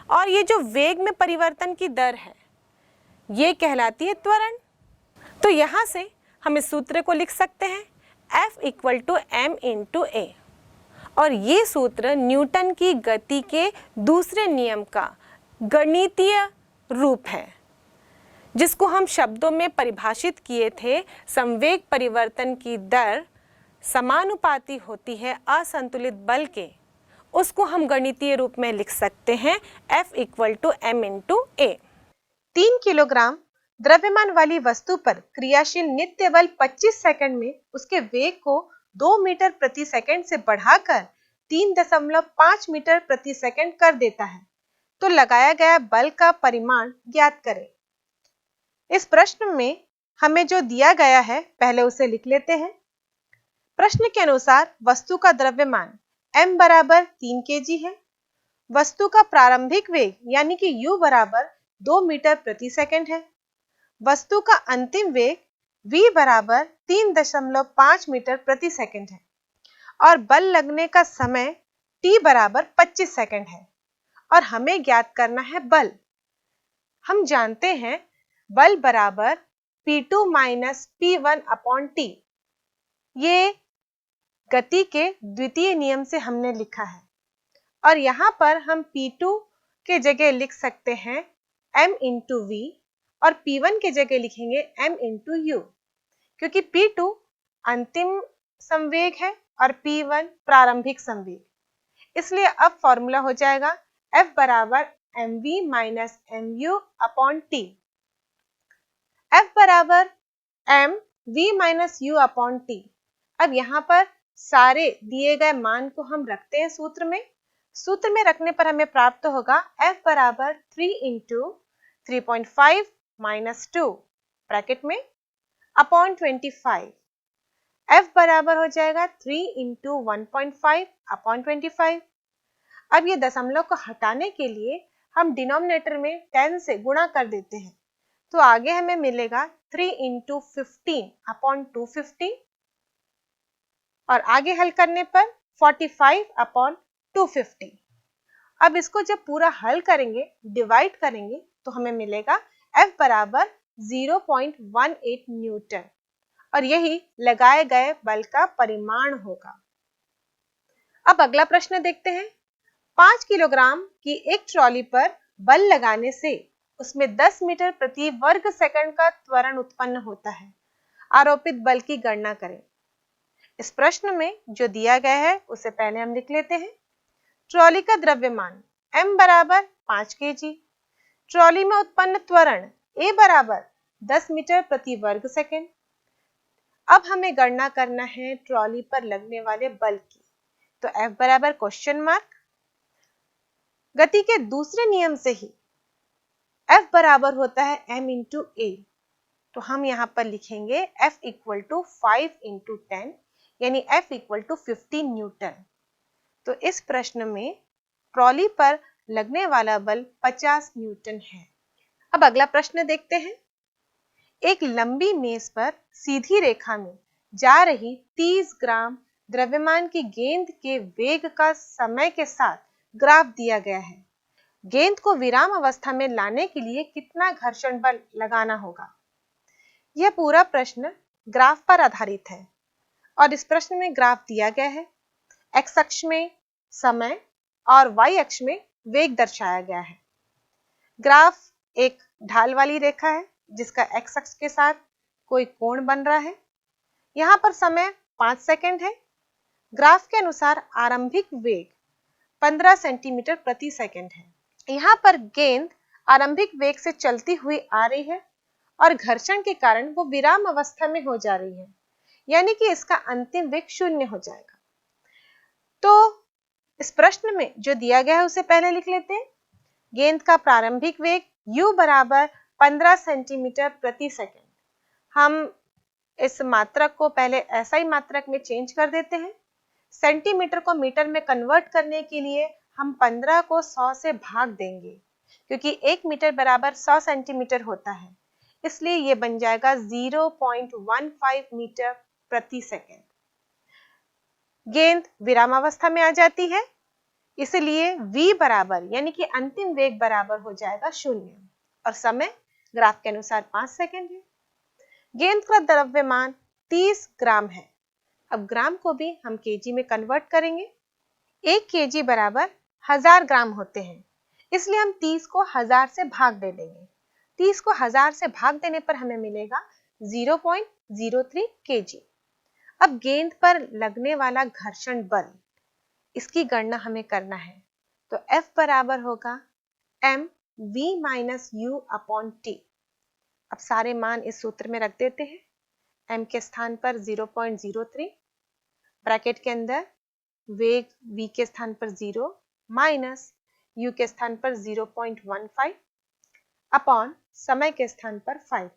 और ये जो वेग में परिवर्तन की दर है ये कहलाती है त्वरण। तो यहाँ से हम इस सूत्र को लिख सकते हैं F equal to m into A. और ये सूत्र न्यूटन की गति के दूसरे नियम का गणितीय रूप है, जिसको हम शब्दों में परिभाषित किए थे। संवेग परिवर्तन की दर समानुपाती होती है असंतुलित बल के, उसको हम गणितीय रूप में लिख सकते हैं F equal to m into A. 3 kilogram द्रव्यमान वाली वस्तु पर क्रियाशील नित्य बल 25 सेकंड में उसके वेग को 2 मीटर प्रति सेकंड से बढ़ाकर 3.5 मीटर प्रति सेकंड कर देता है, तो लगाया गया बल का परिमाण ज्ञात करें। इस प्रश्न में हमें जो दिया गया है पहले उसे लिख लेते हैं। प्रश्न के अनुसार वस्तु का द्रव्यमान m बराबर 3 kg है। वस्तु का प्रारंभिक वेग यानी कि u बराबर 2 मीटर प्रति सेकंड है। वस्तु का अंतिम वेग v बराबर 3.5 मीटर प्रति सेकंड है और बल लगने का समय t बराबर 25 सेकंड है और हमें ज्ञात करना है बल। हम जानते हैं बल बराबर P2 minus P1 upon T। ये गति के द्वितीय नियम से हमने लिखा है और यहाँ पर हम P2 के जगह लिख सकते हैं m इंटू V और P1 के जगह लिखेंगे m इंटू U, क्योंकि P2 अंतिम संवेग है और P1 प्रारंभिक संवेग। इसलिए अब फॉर्मूला हो जाएगा F बराबर mv minus mu upon T। F बराबर mv minus u upon T। अब यहाँ पर सारे दिए गए मान को हम रखते हैं सूत्र में। सूत्र में रखने पर हमें प्राप्त होगा F बराबर 3 इंटू 3.5 माइनस 2 ब्रैकेट में अपॉन 25। F बराबर हो जाएगा 3 इंटू 1.5 अपॉन 25। अब ये दशमलव को हटाने के लिए हम डिनोमिनेटर में 10 से गुणा कर देते हैं, तो आगे हमें मिलेगा 3 इंटू 15 अपॉन 250 और आगे हल करने पर 45 अपॉन 250। अब इसको जब पूरा हल करेंगे, डिवाइड करेंगे, तो हमें मिलेगा F बराबर 0.18 न्यूटन और यही लगाए गए बल का परिमाण होगा। अब अगला प्रश्न देखते हैं। 5 किलोग्राम की एक ट्रॉली पर बल लगाने से उसमें 10 मीटर प्रति वर्ग सेकंड का त्वरण उत्पन्न होता है। आरोपित बल की गणना करें। इस प्रश्न में जो दिया गया है उसे पहले हम लिख लेते हैं। ट्रॉली का द्रव्यमान m बराबर 5 kg, ट्रॉली में उत्पन्न त्वरण a बराबर 10 मीटर प्रति वर्ग सेकंड। अब हमें गणना करना है ट्रॉली पर लगने वाले बल की, तो F बराबर क्वेश्चन मार्क। गति के दूसरे नियम से ही F बराबर होता है m इंटू ए, तो हम यहाँ पर लिखेंगे F इक्वल टू 5 इंटू 10 यानी F इक्वल टू 15 न्यूटन। तो इस प्रश्न में ट्रॉली पर लगने वाला बल 50 न्यूटन है। अब अगला प्रश्न देखते हैं। एक लंबी मेज पर सीधी रेखा में जा रही 30 ग्राम द्रव्यमान की गेंद के वेग का समय के साथ ग्राफ दिया गया है। गेंद को विराम अवस्था में लाने के लिए कितना घर्षण बल लगाना होगा? यह पूरा प्रश्न ग्राफ पर आधारित है और इस प्रश्न में ग्राफ दिया गया है। एक्स अक्ष में समय और वाई अक्ष में वेग दर्शाया गया है। ग्राफ एक ढाल वाली रेखा है जिसका एक्स अक्ष के साथ कोई कोण बन रहा है। यहाँ पर समय 5 सेकंड है। ग्राफ के अनुसार आरंभिक वेग 15 सेंटीमीटर प्रति सेकंड है। यहाँ पर गेंद आरंभिक वेग से चलती हुई आ रही है और घर्षण के कारण वो विराम अवस्था में हो जा रही है, यानी कि इसका अंतिम वेग 0 हो जाएगा। तो इस प्रश्न में जो दिया गया है उसे पहले लिख लेते हैं। गेंद का प्रारंभिक वेग u बराबर 15 सेंटीमीटर प्रति सेकंड। हम इस मात्रक को पहले ऐसा ही मात्रक में चेंज कर देते हैं। सेंटीमीटर को मीटर में कन्वर्ट करने के लिए हम 15 को 100 से भाग देंगे, क्योंकि 1 मीटर बराबर 100 सेंटीमीटर होता है, इसलिए ये बन जाएगा 0.15 मीटर प्रति सेकंड। गेंद विरामावस्था में आ जाती है, इसलिए v बराबर यानी कि अंतिम वेग बराबर हो जाएगा 0 और समय ग्राफ के अनुसार 5 सेकंड है। गेंद का द्रव्यमान 30 ग्राम है। अब ग्राम को भी हम केजी में कन्वर्ट करेंगे। 1 केजी बराबर 1000 ग्राम होते हैं, इसलिए हम 30 को 1000 से भाग दे देंगे। 30 को 1000 से भाग देने पर हमें मिलेगा 0.03 केजी। अब गेंद पर लगने वाला घर्षण बल, इसकी गणना हमें करना है। तो F बराबर होगा mv minus u upon t। अब सारे मान इस सूत्र में रख देते हैं। m के स्थान पर 0.03, ब्रैकेट के अंदर वेग v के स्थान पर 0 माइनस u के स्थान पर 0.15 अपॉन समय के स्थान पर 5।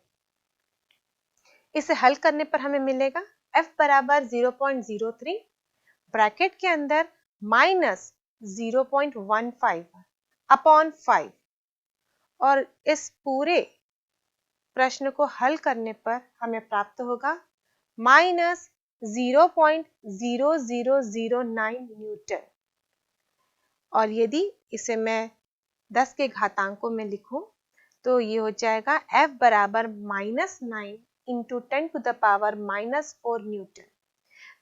इसे हल करने पर हमें मिलेगा F बराबर 0.03, ब्रैकेट के अंदर माइनस 0.15 अपॉन 5, और इस पूरे प्रश्न को हल करने पर हमें प्राप्त होगा माइनस 0.0009 न्यूटन। और यदि इसे मैं 10 के घातांकों में लिखूं तो ये हो जाएगा F बराबर -9 into 10 to the power -4 newton.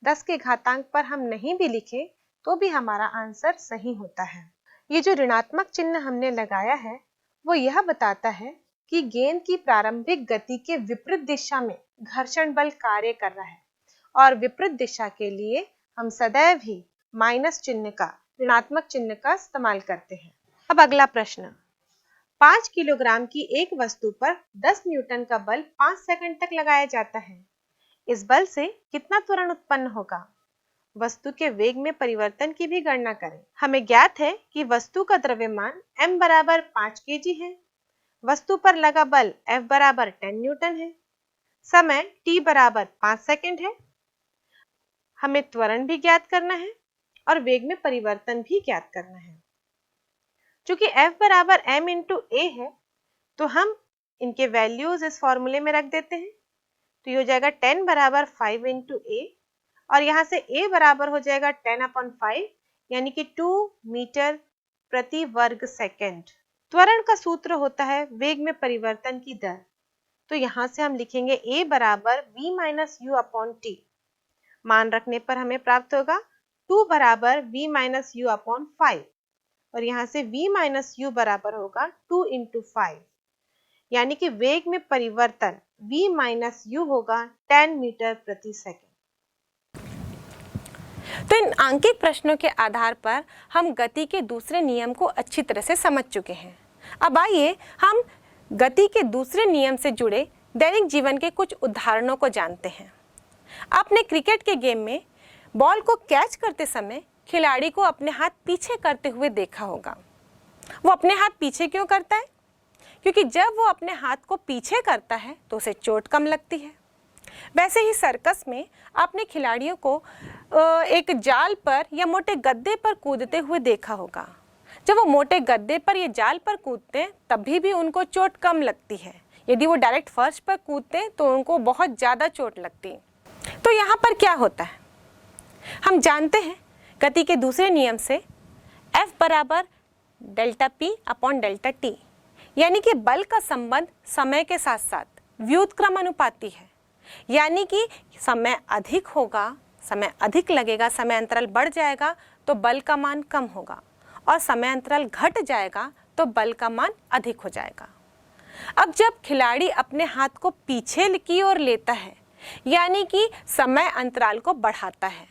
10 के घातांक पर हम नहीं भी लिखे तो भी हमारा आंसर सही होता है। ये जो ऋणात्मक चिन्ह हमने लगाया है वो यह बताता है कि गेंद की प्रारंभिक गति के विपरीत दिशा में घर्षण बल कार्य कर रहा है, और विपरीत दिशा के लिए हम सदैव ही माइनस चिन्ह का, ऋणात्मक चिन्ह का इस्तेमाल करते हैं। अब अगला प्रश्न, 5 किलोग्राम की एक वस्तु पर 10 न्यूटन का बल 5 सेकंड तक लगाया जाता है। इस बल से कितना त्वरण उत्पन्न होगा? वस्तु के वेग में परिवर्तन की भी गणना करें। हमें ज्ञात है कि वस्तु का द्रव्यमान m बराबर 5 केजी है, वस्तु पर लगा बल F बराबर 10 न्यूटन है, समय t बराबर 5 सेकंड है। हमें त्वरण भी ज्ञात करना है और वेग में परिवर्तन भी ज्ञात करना है। चूंकि F बराबर m इंटू a है तो हम इनके वैल्यूज इस फॉर्मूले में रख देते हैं। तो ये हो जाएगा 10 बराबर 5 इंटू a, और यहाँ से a बराबर हो जाएगा 10/5 यानी कि 2 मीटर प्रति वर्ग सेकंड। त्वरण का सूत्र होता है वेग में परिवर्तन की दर। तो यहाँ से हम लिखेंगे a बराबर v minus u upon t। मान रखने पर हमें प्राप्त होगा 2 बराबर v माइनस u अपॉन 5, और यहाँ से v माइनस u बराबर होगा 2 इंटू 5, यानी कि वेग में परिवर्तन v माइनस u होगा 10 मीटर प्रति सेकंड। तो इन आंकिक प्रश्नों के आधार पर हम गति के दूसरे नियम को अच्छी तरह से समझ चुके हैं। अब आइए हम गति के दूसरे नियम से जुड़े दैनिक जीवन के कुछ उदाहरणों को जानते हैं। आपने क्रिकेट के गेम में बॉल को कैच करते समय खिलाड़ी को अपने हाथ पीछे करते हुए देखा होगा। वो अपने हाथ पीछे क्यों करता है? क्योंकि जब वो अपने हाथ को पीछे करता है तो उसे चोट कम लगती है। वैसे ही सर्कस में आपने खिलाड़ियों को एक जाल पर या मोटे गद्दे पर कूदते हुए देखा होगा। जब वो मोटे गद्दे पर या जाल पर कूदते हैं तभी भी उनको चोट कम लगती है। यदि वो डायरेक्ट फर्श पर कूदते हैं तो उनको बहुत ज़्यादा चोट लगती है। तो यहाँ पर क्या होता है, हम जानते हैं गति के दूसरे नियम से F बराबर delta P upon delta T, यानी कि बल का संबंध समय के साथ साथ व्युत्क्रम अनुपाती है। यानी कि समय अधिक होगा, समय अधिक लगेगा, समय अंतराल बढ़ जाएगा तो बल का मान कम होगा, और समय अंतराल घट जाएगा तो बल का मान अधिक हो जाएगा। अब जब खिलाड़ी अपने हाथ को पीछे की ओर लेता है, यानी कि समय अंतराल को बढ़ाता है,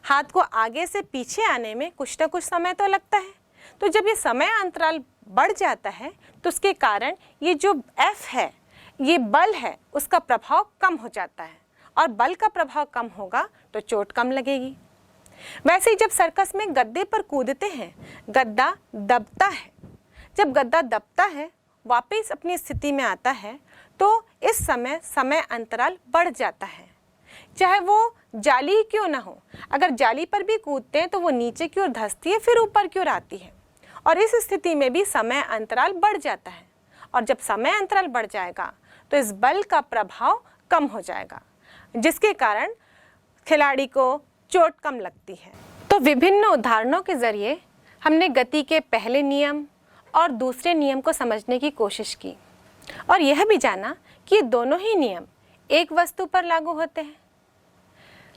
हाथ को आगे से पीछे आने में कुछ ना कुछ समय तो लगता है। तो जब ये समय अंतराल बढ़ जाता है तो उसके कारण ये जो F है, ये बल है, उसका प्रभाव कम हो जाता है, और बल का प्रभाव कम होगा तो चोट कम लगेगी। वैसे ही जब सर्कस में गद्दे पर कूदते हैं, गद्दा दबता है। जब गद्दा दबता है, वापस अपनी स्थिति में आता है, तो इस समय समय अंतराल बढ़ जाता है, चाहे वो जाली ही क्यों ना हो। अगर जाली पर भी कूदते हैं तो वो नीचे की ओर धंसती है, फिर ऊपर की ओर आती है, और इस स्थिति में भी समय अंतराल बढ़ जाता है। और जब समय अंतराल बढ़ जाएगा तो इस बल का प्रभाव कम हो जाएगा, जिसके कारण खिलाड़ी को चोट कम लगती है। तो विभिन्न उदाहरणों के जरिए हमने गति के पहले नियम और दूसरे नियम को समझने की कोशिश की, और यह भी जाना कि ये दोनों ही नियम एक वस्तु पर लागू होते हैं।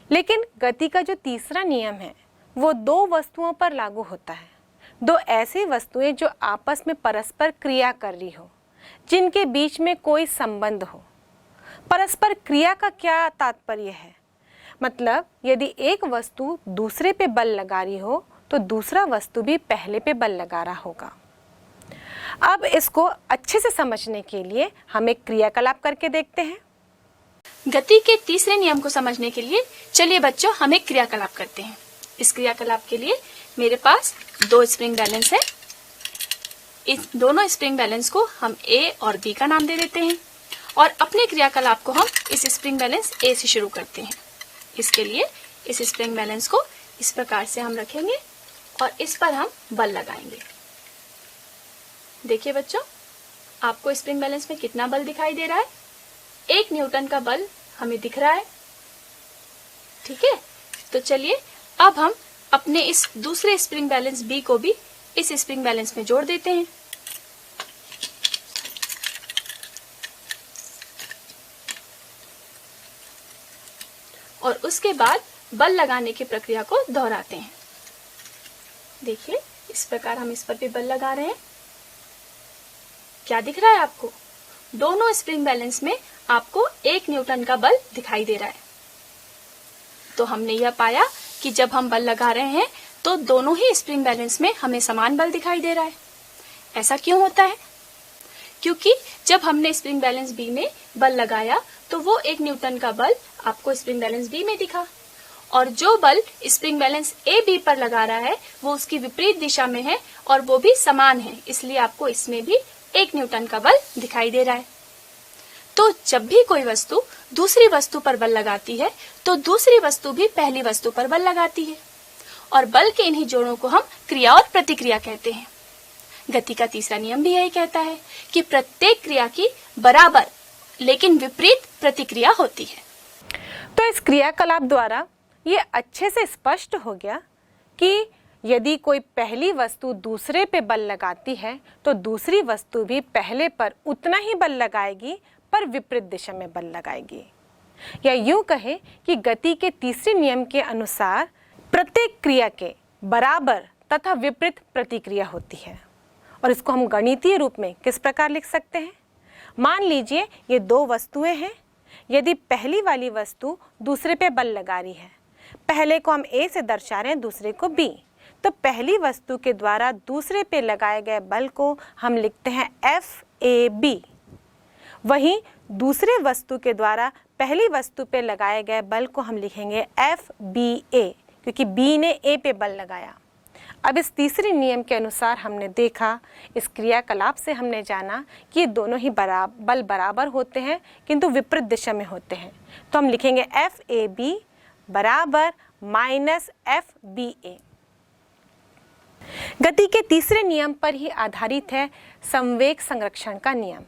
लेकिन गति का जो तीसरा नियम है वो दो वस्तुओं पर लागू होता है। दो ऐसी वस्तुएं जो आपस में परस्पर क्रिया कर रही हो, जिनके बीच में कोई संबंध हो। परस्पर क्रिया का क्या तात्पर्य है? मतलब यदि एक वस्तु दूसरे पे बल लगा रही हो तो दूसरा वस्तु भी पहले पे बल लगा रहा होगा। अब इसको अच्छे से समझने के लिए हम एक क्रियाकलाप करके देखते हैं। गति के तीसरे नियम को समझने के लिए चलिए बच्चों हम एक क्रियाकलाप करते हैं। इस क्रियाकलाप के लिए मेरे पास दो स्प्रिंग बैलेंस है। इस दोनों स्प्रिंग बैलेंस को हम A और B का नाम दे देते हैं, और अपने क्रियाकलाप को हम इस स्प्रिंग बैलेंस A से शुरू करते हैं। इसके लिए इस स्प्रिंग बैलेंस को इस प्रकार से हम रखेंगे और इस पर हम बल लगाएंगे। देखिए बच्चों, आपको स्प्रिंग बैलेंस में कितना बल दिखाई दे रहा है? 1 न्यूटन का बल हमें दिख रहा है। ठीक है, तो चलिए अब हम अपने इस दूसरे स्प्रिंग बैलेंस B को भी इस स्प्रिंग बैलेंस में जोड़ देते हैं। और उसके बाद बल लगाने की प्रक्रिया को दोहराते हैं। देखिए इस प्रकार हम इस पर भी बल लगा रहे हैं। क्या दिख रहा है आपको? दोनों स्प्रिंग बैलेंस में आपको 1 न्यूटन का बल दिखाई दे रहा है। तो हमने यह पाया कि जब हम बल लगा रहे हैं तो दोनों ही स्प्रिंग बैलेंस में हमें समान बल दिखाई दे रहा है। ऐसा क्यों होता है? क्योंकि जब हमने स्प्रिंग बैलेंस बी में बल लगाया तो वो 1 न्यूटन का बल आपको स्प्रिंग बैलेंस बी में दिखा, और जो बल स्प्रिंग बैलेंस ए बी पर लगा रहा है वो उसकी विपरीत दिशा में है और वो भी समान है, इसलिए आपको इसमें भी 1 न्यूटन का बल दिखाई दे रहा है। तो जब भी कोई वस्तु दूसरी वस्तु पर बल लगाती है तो दूसरी वस्तु भी पहली वस्तु पर बल लगाती है, और बल के इन्हीं जोड़ों को हम क्रिया और प्रतिक्रिया कहते हैं। गति का तीसरा नियम भी यही कहता है कि प्रत्येक क्रिया की बराबर लेकिन विपरीत प्रतिक्रिया होती है। तो इस क्रियाकलाप द्वारा ये अच्छे से स्पष्ट हो गया कि यदि कोई पहली वस्तु दूसरे पे बल लगाती है तो दूसरी वस्तु भी पहले पर उतना ही बल लगाएगी, पर विपरीत दिशा में बल लगाएगी। या यूं कहे कि गति के तीसरे नियम के अनुसार प्रत्येक क्रिया के बराबर तथा विपरीत प्रतिक्रिया होती है। और इसको हम गणितीय रूप में किस प्रकार लिख सकते हैं? मान लीजिए ये दो वस्तुएं हैं। यदि पहली वाली वस्तु दूसरे पे बल लगा रही है, पहले को हम A से दर्शा रहे हैं, दूसरे को B, तो पहली वस्तु के द्वारा दूसरे पे लगाए गए बल को हम लिखते हैं FAB। वहीं दूसरे वस्तु के द्वारा पहली वस्तु पे लगाए गए बल को हम लिखेंगे FBA, क्योंकि B ने A पे बल लगाया। अब इस तीसरे नियम के अनुसार हमने देखा, इस क्रियाकलाप से हमने जाना कि ये दोनों ही बल बराबर होते हैं किंतु विपरीत दिशा में होते हैं। तो हम लिखेंगे FAB बराबर माइनस FBA। गति के तीसरे नियम पर ही आधारित है संवेग संरक्षण का नियम,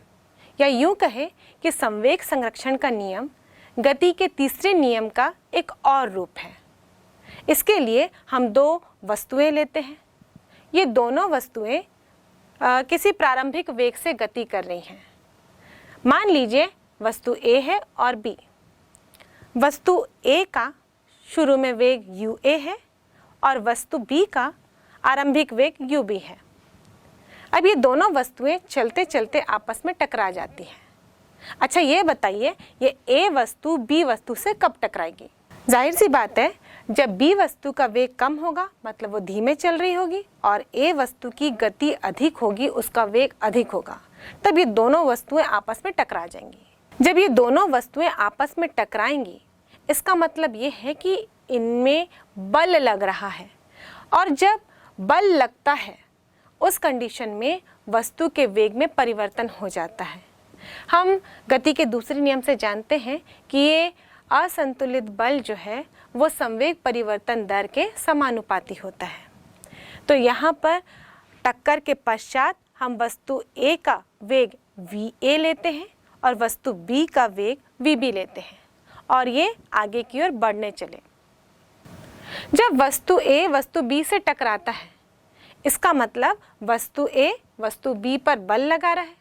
या यूं कहे कि संवेग संरक्षण का नियम गति के तीसरे नियम का एक और रूप है। इसके लिए हम दो वस्तुएं लेते हैं। ये दोनों वस्तुएं किसी प्रारंभिक वेग से गति कर रही हैं। मान लीजिए वस्तु A है और B। वस्तु A का शुरू में वेग UA है और वस्तु B का आरंभिक वेग UB है। अब ये दोनों वस्तुएं चलते चलते आपस में टकरा जाती हैं। अच्छा ये बताइए, ये A वस्तु B वस्तु से कब टकराएगी? जाहिर सी बात है, जब B वस्तु का वेग कम होगा, मतलब वो धीमे चल रही होगी, और A वस्तु की गति अधिक होगी, उसका वेग अधिक होगा, तब ये दोनों वस्तुएं आपस में टकरा जाएंगी। जब ये दोनों वस्तुएं आपस में टकराएंगी, इसका मतलब ये है कि इनमें बल लग रहा है, और जब बल लगता है उस कंडीशन में वस्तु के वेग में परिवर्तन हो जाता है। हम गति के दूसरे नियम से जानते हैं कि ये असंतुलित बल जो है वो संवेग परिवर्तन दर के समानुपाती होता है। तो यहाँ पर टक्कर के पश्चात हम वस्तु A का वेग VA लेते हैं और वस्तु B का वेग VB लेते हैं, और ये आगे की ओर बढ़ने चले। जब वस्तु A वस्तु B से टकराता है, इसका मतलब वस्तु A वस्तु B पर बल लगा रहा है,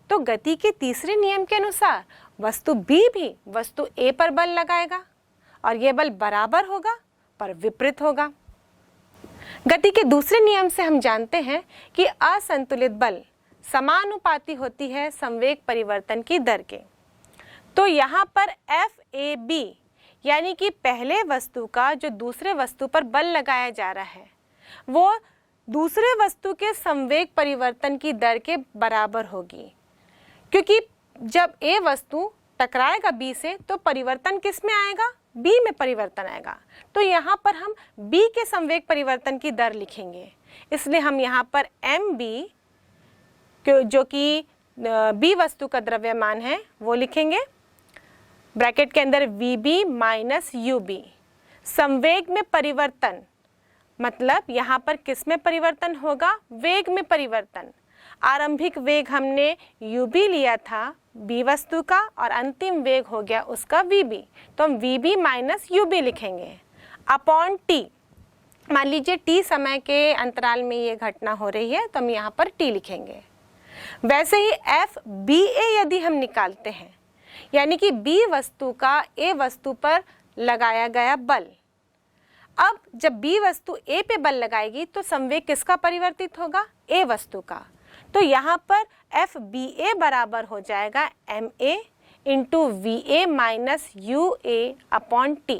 तो गति के तीसरे नियम के अनुसार वस्तु B भी वस्तु A पर बल लगाएगा, और यह बल बराबर होगा पर विपरीत होगा। गति के दूसरे नियम से हम जानते हैं कि असंतुलित बल समानुपाती होती है संवेग परिवर्तन की दर के। तो यहाँ पर FAB यानी कि पहले वस्तु का जो दूसरे वस्तु पर बल लगाया जा रहा है वो दूसरे वस्तु के संवेग परिवर्तन की दर के बराबर होगी, क्योंकि जब A वस्तु टकराएगा B से तो परिवर्तन किस में आएगा? B में परिवर्तन आएगा। तो यहाँ पर हम B के संवेग परिवर्तन की दर लिखेंगे, इसलिए हम यहाँ पर MB जो कि B वस्तु का द्रव्यमान है वो लिखेंगे। ब्रैकेट के अंदर VB माइनस UB। संवेग में परिवर्तन मतलब यहाँ पर किस में परिवर्तन होगा? वेग में परिवर्तन। आरंभिक वेग हमने UB लिया था B वस्तु का, और अंतिम वेग हो गया उसका VB, तो हम VB माइनस UB लिखेंगे अपॉन T। मान लीजिए T समय के अंतराल में ये घटना हो रही है, तो हम यहाँ पर T लिखेंगे। वैसे ही FBA यदि हम निकालते हैं, यानी कि B वस्तु का A वस्तु पर लगाया गया बल, अब जब B वस्तु A पे बल लगाएगी तो संवेग किसका परिवर्तित होगा? A वस्तु का। तो यहाँ पर FBA बराबर हो जाएगा MA into VA minus UA upon T।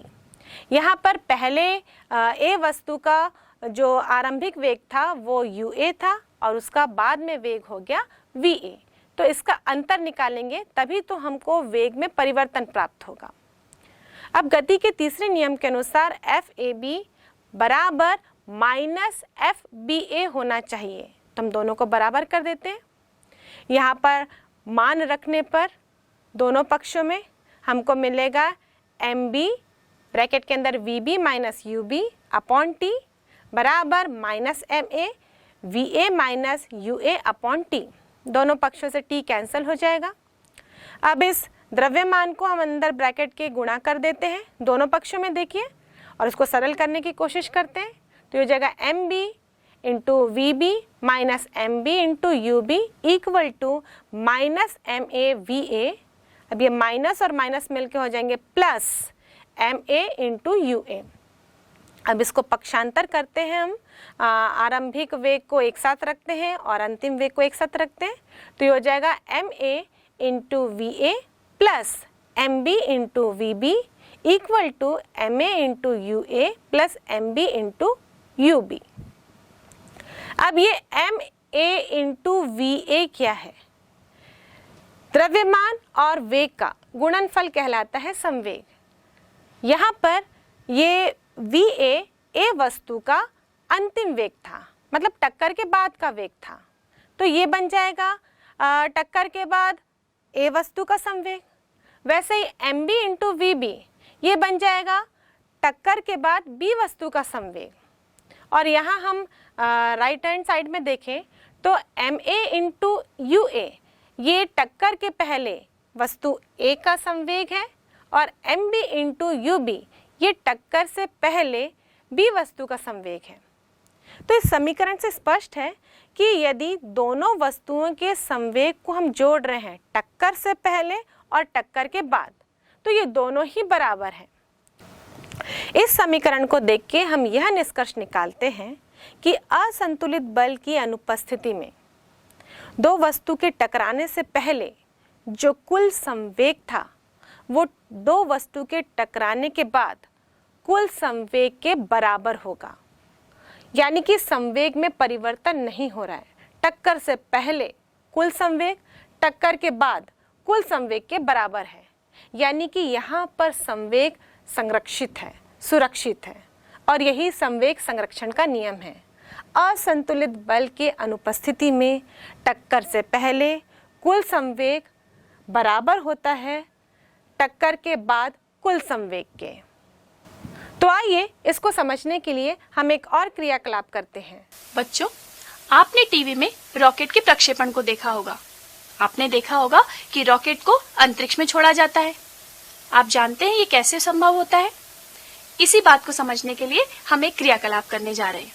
यहाँ पर पहले A वस्तु का जो आरंभिक वेग था वो UA था, और उसका बाद में वेग हो गया VA। तो इसका अंतर निकालेंगे तभी तो हमको वेग में परिवर्तन प्राप्त होगा। अब गति के तीसरे नियम के अनुसार FAB बराबर माइनस FBA होना चाहिए, तो हम दोनों को बराबर कर देते हैं। यहाँ पर मान रखने पर दोनों पक्षों में हमको मिलेगा MB ब्रैकेट के अंदर VB minus UB upon T बराबर minus MA VA minus UA upon T। दोनों पक्षों से T कैंसिल हो जाएगा। अब इस द्रव्यमान को हम अंदर ब्रैकेट के गुणा कर देते हैं दोनों पक्षों में, देखिए, और उसको सरल करने की कोशिश करते हैं। तो ये जगह MB into VB minus MB into UB equal to minus MA VA। अब ये माइनस और माइनस मिलके हो जाएंगे प्लस MA इंटू UA। अब इसको पक्षांतर करते हैं हम, आरंभिक वेग को एक साथ रखते हैं और अंतिम वेग को एक साथ रखते हैं, तो ये हो जाएगा MA into VA plus MB into VB equal to MA into UA plus MB into UB। अब ये MA इंटू VA क्या है? द्रव्यमान और वेग का गुणनफल कहलाता है संवेग। यहाँ पर ये VA A वस्तु का अंतिम वेग था, मतलब टक्कर के बाद का वेग था, तो ये बन जाएगा टक्कर के बाद ए वस्तु का संवेग। वैसे ही M B into V B ये बन जाएगा टक्कर के बाद बी वस्तु का संवेग। और यहाँ हम राइट हैंड साइड में देखें तो M A into U A ये टक्कर के पहले वस्तु ए का संवेग है और M B into U B ये टक्कर से पहले बी वस्तु का संवेग है। तो इस समीकरण से स्पष्ट है कि यदि दोनों वस्तुओं के संवेग को हम जोड़ रहे हैं टक्कर से पहले और टक्कर के बाद, तो ये दोनों ही बराबर हैं। इस समीकरण को देख के हम यह निष्कर्ष निकालते हैं कि असंतुलित बल की अनुपस्थिति में दो वस्तु के टकराने से पहले जो कुल संवेग था वो दो वस्तु के टकराने के बाद कुल संवेग के बराबर होगा। यानी कि संवेग में परिवर्तन नहीं हो रहा है। टक्कर से पहले कुल संवेग टक्कर के बाद कुल संवेग के बराबर है। यानी कि यहाँ पर संवेग संरक्षित है, सुरक्षित है, और यही संवेग संरक्षण का नियम है। असंतुलित बल के अनुपस्थिति में टक्कर से पहले कुल संवेग बराबर होता है टक्कर के बाद कुल संवेग के। तो आइए इसको समझने के लिए हम एक और क्रियाकलाप करते हैं। बच्चों, आपने टीवी में रॉकेट के प्रक्षेपण को देखा होगा। आपने देखा होगा कि रॉकेट को अंतरिक्ष में छोड़ा जाता है। आप जानते हैं ये कैसे संभव होता है? इसी बात को समझने के लिए हम एक क्रियाकलाप करने जा रहे हैं।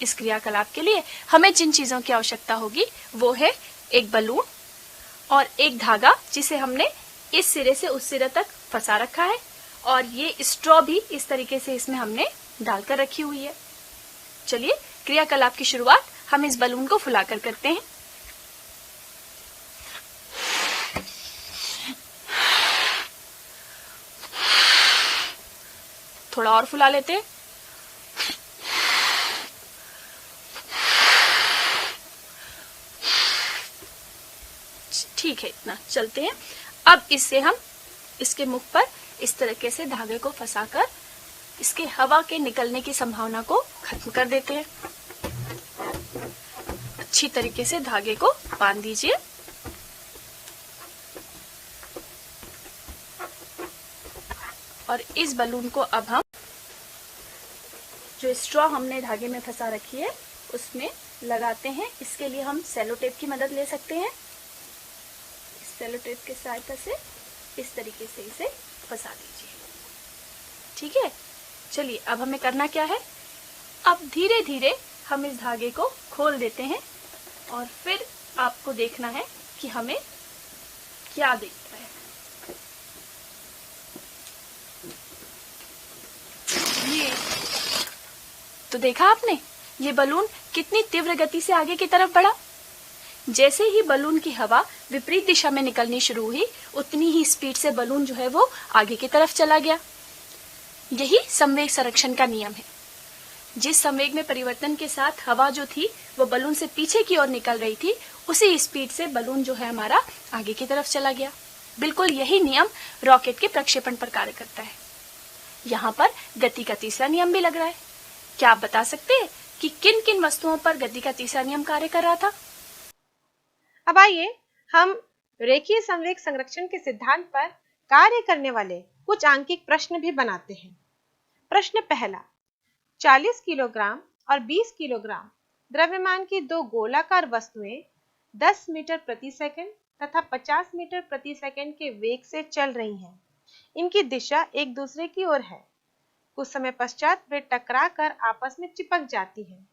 इस क्रियाकलाप के लिए हमें जिन चीजों की आवश्यकता होगी वो है एक बलून और एक धागा जिसे हमने इस सिरे से उस सिरे तक फंसा रखा है, और ये स्ट्रॉ भी इस तरीके से इसमें हमने डालकर रखी हुई है। चलिए क्रियाकलाप की शुरुआत हम इस बलून को फुलाकर करते हैं। थोड़ा और फुला लेते हैं। ठीक है, इतना चलते हैं। अब इससे हम इसके मुख पर इस तरीके से धागे को फंसाकर इसके हवा के निकलने की संभावना को खत्म कर देते हैं। अच्छी तरीके से धागे को बांध दीजिए। और इस बलून को अब हम जो स्ट्रॉ हमने धागे में फंसा रखी है उसमें लगाते हैं। इसके लिए हम सेलो टेप की मदद ले सकते हैं। इस सेलो टेप के सहायता से इस तरीके से इसे फंसा दीजिए। ठीक है, चलिए अब हमें करना क्या है? अब धीरे धीरे हम इस धागे को खोल देते हैं और फिर आपको देखना है कि हमें क्या दिखता है। ये तो देखा आपने, ये बलून कितनी तीव्र गति से आगे की तरफ बढ़ा। जैसे ही बलून की हवा विपरीत दिशा में निकलनी शुरू हुई उतनी ही स्पीड से बलून जो है वो आगे की तरफ चला गया। यही संवेग संरक्षण का नियम है। जिस संवेग में परिवर्तन के साथ हवा जो थी वो बलून से पीछे की ओर निकल रही थी, उसी स्पीड से बलून जो है हमारा आगे की तरफ चला गया। बिल्कुल यही नियम रॉकेट के प्रक्षेपण पर कार्य करता है। यहाँ पर गति का तीसरा नियम भी लग रहा है। क्या आप बता सकते हैं कि किन किन वस्तुओं पर गति का तीसरा नियम कार्य कर रहा था? अब आइए हम रेखीय संवेग संरक्षण के सिद्धांत पर कार्य करने वाले कुछ आंकिक प्रश्न भी बनाते हैं। प्रश्न पहला, 40 किलोग्राम और 20 किलोग्राम द्रव्यमान की दो गोलाकार वस्तुएं 10 मीटर प्रति सेकंड तथा 50 मीटर प्रति सेकंड के वेग से चल रही हैं। इनकी दिशा एक दूसरे की ओर है। कुछ समय पश्चात वे टकराकर आपस में चिपक जाती हैं।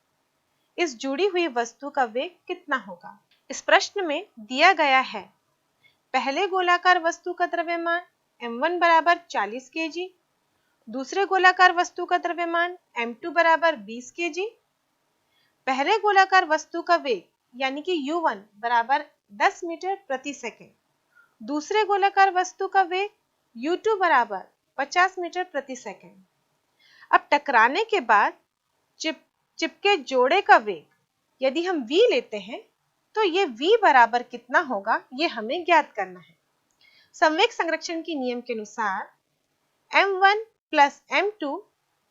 इस जुड़ी हुई वस्तु का वेग कितना होगा? इस प्रश्न में दिया गया है, पहले गोलाकार वस्तु का द्रव्यमान m1 बराबर 40 kg, दूसरे गोलाकार वस्तु का द्रव्यमान m2 बराबर 20 kg। पहले गोलाकार वस्तु का वेग यानी कि u1 बराबर 10 मीटर प्रति सेकंड, दूसरे गोलाकार वस्तु का वेग u2 बराबर 50 मीटर प्रति सेकंड। अब टकराने के बाद चिपके जोड़े का वेग यदि हम v लेते हैं तो ये v बराबर कितना होगा ये हमें ज्ञात करना है। संवेग संरक्षण के नियम के अनुसार m1 प्लस m2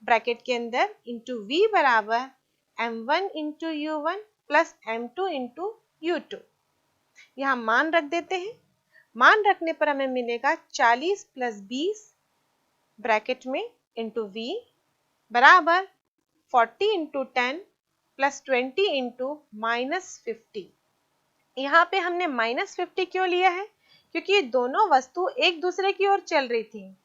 ब्रैकेट के अंदर इंटू v बराबर m1 into u1 plus m2 into u2। यहाँ मान रख देते हैं। मान रखने पर हमें मिलेगा 40 प्लस 20 ब्रैकेट में इंटू v बराबर 40 इंटू 10 प्लस 20 इंटू -50। यहाँ पे हमने -50 क्यों लिया है? क्योंकि ये दोनों वस्तु एक दूसरे की ओर चल रही थी,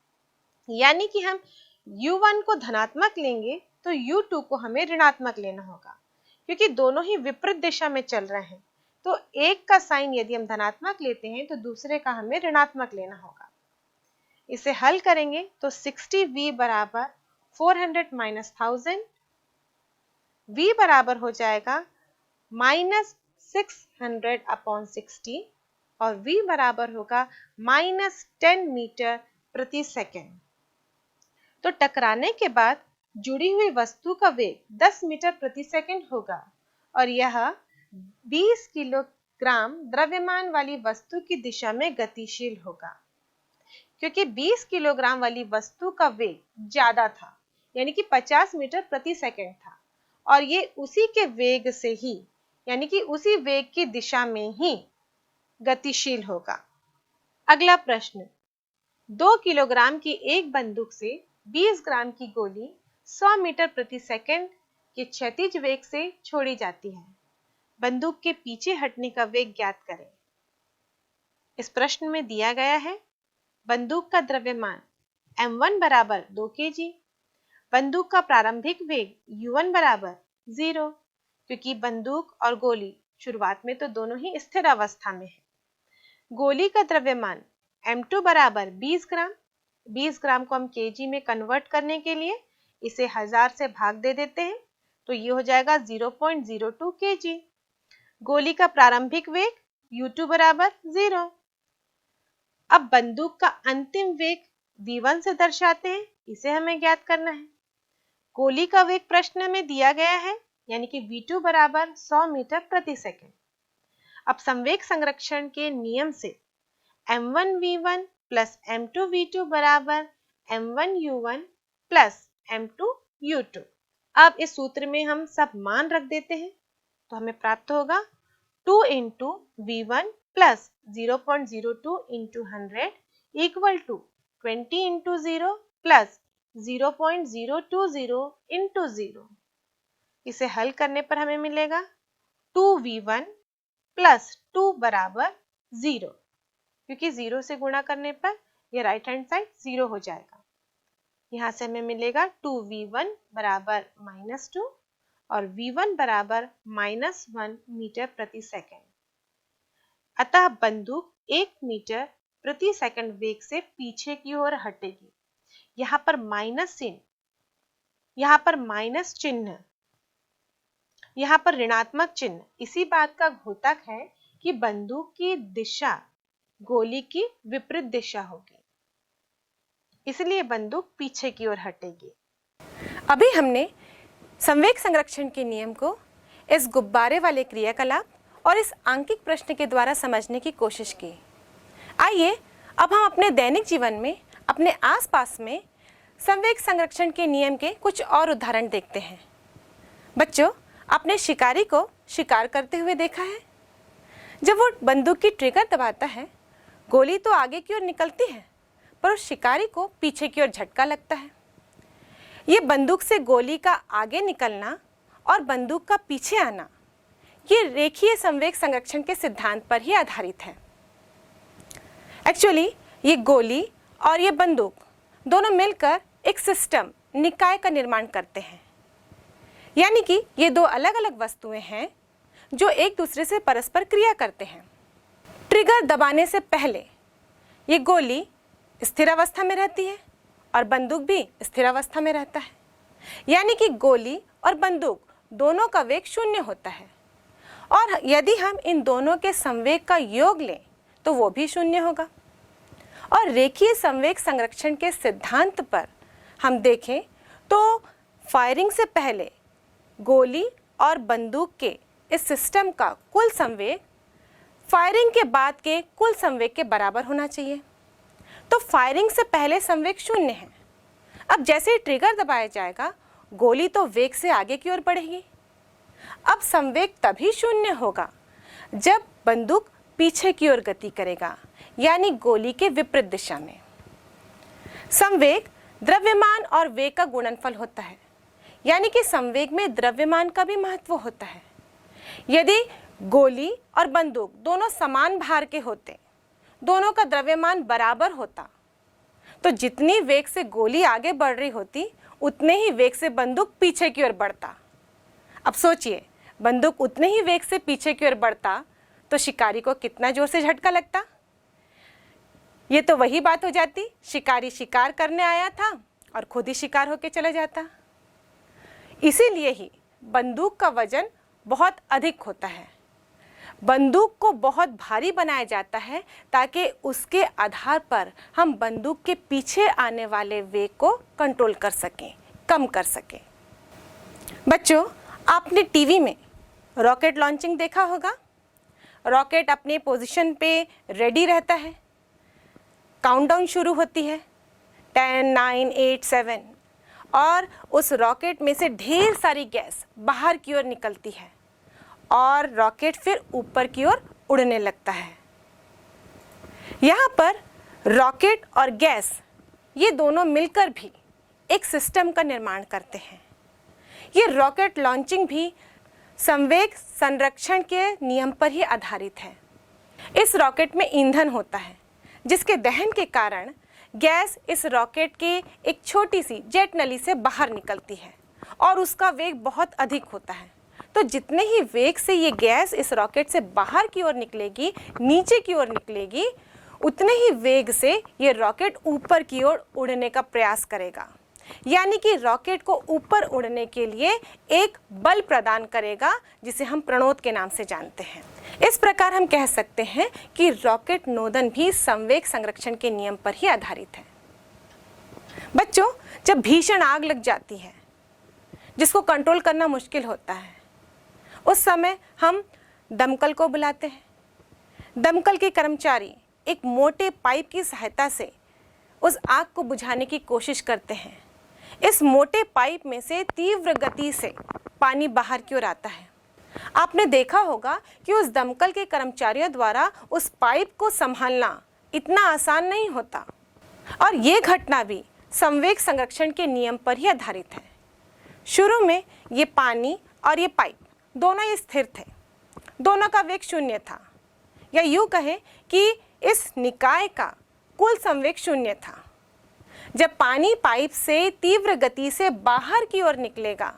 यानी कि हम u1 को धनात्मक लेंगे तो u2 को हमें ऋणात्मक लेना होगा, क्योंकि दोनों ही विपरीत दिशा में चल रहे हैं। तो एक का साइन यदि हम धनात्मक लेते हैं तो दूसरे का हमें ऋणात्मक लेना होगा। इसे हल करेंगे तो 60v बराबर 400 माइनस 1000, v बराबर हो जाएगा -600 अपॉन 60 और v बराबर होगा -10 मीटर प्रति सेकेंड। तो टकराने के बाद जुड़ी हुई वस्तु का वेग 10 मीटर प्रति सेकेंड होगा और यह 20 किलोग्राम द्रव्यमान वाली वस्तु की दिशा में गतिशील होगा। क्योंकि 20 किलोग्राम वाली वस्तु का वेग ज्यादा था, यानी कि 50 मीटर प्रति सेकेंड था, और ये उसी के वेग से ही, यानी कि उसी वेग की दिशा में ही गतिशील होगा। अगला प्रश्न, 2 किलोग्राम की एक बंदूक से 20 ग्राम की गोली 100 मीटर प्रति सेकंड के क्षैतिज वेग से छोड़ी जाती है। बंदूक के पीछे हटने का वेग ज्ञात करें। इस प्रश्न में दिया गया है बंदूक का द्रव्यमान m1 बराबर 2 kg, बंदूक का प्रारंभिक वेग u1 बराबर 0, क्योंकि बंदूक और गोली शुरुआत में तो दोनों ही स्थिर अवस्था में है। गोली का द्रव्यमान m2 बराबर 20 ग्राम, 20 ग्राम को हम केजी में कन्वर्ट करने के लिए इसे 1000 से भाग दे देते हैं, तो ये हो जाएगा 0.02 kg। गोली का प्रारंभिक वेग u2 बराबर 0। अब बंदूक का अंतिम वेग v1 से दर्शाते हैं, इसे हमें ज्ञात करना है। गोली का वेग प्रश्न में दिया गया है, यानी कि v2 बराबर 100 मीटर प्रति सेकंड। अब संवेग संरक्षण के नियम से m1v1 प्लस m2v2 बराबर m1u1 प्लस m2u2। अब इस सूत्र में हम सब मान रख देते हैं, तो हमें प्राप्त होगा 2 into v1 plus 0.02 into 100 equal to 20 into 0 plus 0.020 into 0। इसे हल करने पर हमें मिलेगा 2v1 प्लस 2 बराबर 0, क्योंकि 0 से गुणा करने पर यह राइट हैंड साइड 0 हो जाएगा। यहाँ से हमें मिलेगा 2v1 बराबर -2 और v1 बराबर -1 मीटर प्रति सेकंड। अतः बंदूक 1 मीटर प्रति सेकंड वेग से पीछे की ओर हटेगी। यहाँ पर माइनस चिन्ह, यहाँ पर ऋणात्मक चिन्ह इसी बात का घोतक है कि बंदूक की दिशा गोली की विपरीत दिशा होगी, इसलिए बंदूक पीछे की ओर हटेगी। अभी हमने संवेग संरक्षण के नियम को इस गुब्बारे वाले क्रियाकलाप और इस आंकिक प्रश्न के द्वारा समझने की कोशिश की। आइए अब हम अपने दैनिक जीवन में अपने आसपास में संवेग संरक्षण के नियम के कुछ और उदाहरण देखते हैं। बच्चों, आपने शिकारी को शिकार करते हुए देखा है। जब वो बंदूक की ट्रिगर दबाता है, गोली तो आगे की ओर निकलती है, पर उस शिकारी को पीछे की ओर झटका लगता है। ये बंदूक से गोली का आगे निकलना और बंदूक का पीछे आना, ये रेखीय संवेग संरक्षण के सिद्धांत पर ही आधारित है। एक्चुअली ये गोली और ये बंदूक दोनों मिलकर एक सिस्टम, निकाय का निर्माण करते हैं। यानी कि ये दो अलग अलग वस्तुएं हैं जो एक दूसरे से परस्पर क्रिया करते हैं। ट्रिगर दबाने से पहले ये गोली स्थिर अवस्था में रहती है और बंदूक भी स्थिर अवस्था में रहता है। यानी कि गोली और बंदूक दोनों का वेग 0 होता है, और यदि हम इन दोनों के संवेग का योग लें तो वो भी 0 होगा। और रेखीय संवेग संरक्षण के सिद्धांत पर हम देखें तो फायरिंग से पहले गोली और बंदूक के इस सिस्टम का कुल संवेग फायरिंग के बाद के कुल संवेग के बराबर होना चाहिए। तो फायरिंग से पहले संवेग 0 है। अब जैसे ही ट्रिगर दबाया जाएगा, गोली तो वेग से आगे की ओर बढ़ेगी, अब संवेग तभी शून्य होगा जब बंदूक पीछे की ओर गति करेगा, यानी गोली के विपरीत दिशा में। संवेग द्रव्यमान और वेग का गुणनफल होता है, यानी कि संवेग में द्रव्यमान का भी महत्व होता है। यदि गोली और बंदूक दोनों समान भार के होते, दोनों का द्रव्यमान बराबर होता, तो जितनी वेग से गोली आगे बढ़ रही होती उतने ही वेग से बंदूक पीछे की ओर बढ़ता। अब सोचिए, बंदूक उतने ही वेग से पीछे की ओर बढ़ता तो शिकारी को कितना जोर से झटका लगता। ये तो वही बात हो जाती, शिकारी शिकार करने आया था और खुद ही शिकार होके चला जाता। इसीलिए ही बंदूक का वजन बहुत अधिक होता है। बंदूक को बहुत भारी बनाया जाता है ताकि उसके आधार पर हम बंदूक के पीछे आने वाले वेग को कंट्रोल कर सकें, कम कर सकें। बच्चों, आपने टीवी में रॉकेट लॉन्चिंग देखा होगा। रॉकेट अपने पोजीशन पे रेडी रहता है, काउंटडाउन शुरू होती है 10, 9, 8, 7 और उस रॉकेट में से ढेर सारी गैस बाहर की ओर निकलती है और रॉकेट फिर ऊपर की ओर उड़ने लगता है। यहाँ पर रॉकेट और गैस ये दोनों मिलकर भी एक सिस्टम का निर्माण करते हैं। ये रॉकेट लॉन्चिंग भी संवेग संरक्षण के नियम पर ही आधारित है। इस रॉकेट में ईंधन होता है जिसके दहन के कारण गैस इस रॉकेट के एक छोटी सी जेट नली से बाहर निकलती है और उसका वेग बहुत अधिक होता है। तो जितने ही वेग से ये गैस इस रॉकेट से बाहर की ओर निकलेगी, नीचे की ओर निकलेगी, उतने ही वेग से ये रॉकेट ऊपर की ओर उड़ने का प्रयास करेगा, यानी कि रॉकेट को ऊपर उड़ने के लिए एक बल प्रदान करेगा जिसे हम प्रणोद के नाम से जानते हैं। इस प्रकार हम कह सकते हैं कि रॉकेट नोदन भी संवेग संरक्षण के नियम पर ही आधारित है। बच्चों, जब भीषण आग लग जाती है जिसको कंट्रोल करना मुश्किल होता है, उस समय हम दमकल को बुलाते हैं। दमकल के कर्मचारी एक मोटे पाइप की सहायता से उस आग को बुझाने की कोशिश करते हैं। इस मोटे पाइप में से तीव्र गति से पानी बाहर की ओर आता है। आपने देखा होगा कि उस दमकल के कर्मचारियों द्वारा उस पाइप को संभालना इतना आसान नहीं होता और ये घटना भी संवेग संरक्षण के नियम पर ही आधारित है। शुरू में ये पानी और ये पाइप दोनों ही स्थिर थे, दोनों का वेग शून्य था, या यूं कहें कि इस निकाय का कुल संवेग शून्य था। जब पानी पाइप से तीव्र गति से बाहर की ओर निकलेगा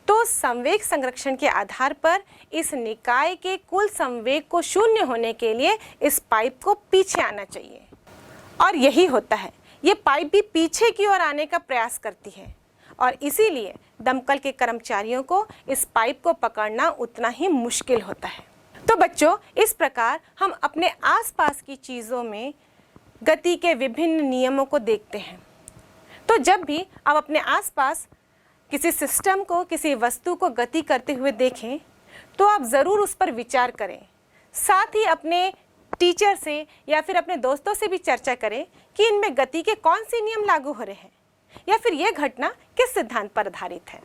तो संवेग संरक्षण के आधार पर इस निकाय के कुल संवेग को शून्य होने के लिए इस पाइप को पीछे आना चाहिए, और यही होता है। ये पाइप भी पीछे की ओर आने का प्रयास करती है और इसीलिए दमकल के कर्मचारियों को इस पाइप को पकड़ना उतना ही मुश्किल होता है। तो बच्चों, इस प्रकार हम अपने आसपास की चीज़ों में गति के विभिन्न नियमों को देखते हैं। तो जब भी आप अपने आसपास किसी सिस्टम को, किसी वस्तु को गति करते हुए देखें तो आप ज़रूर उस पर विचार करें। साथ ही अपने टीचर से या फिर अपने दोस्तों से भी चर्चा करें कि इनमें गति के कौन से नियम लागू हो रहे हैं या फिर यह घटना किस सिद्धांत पर आधारित है।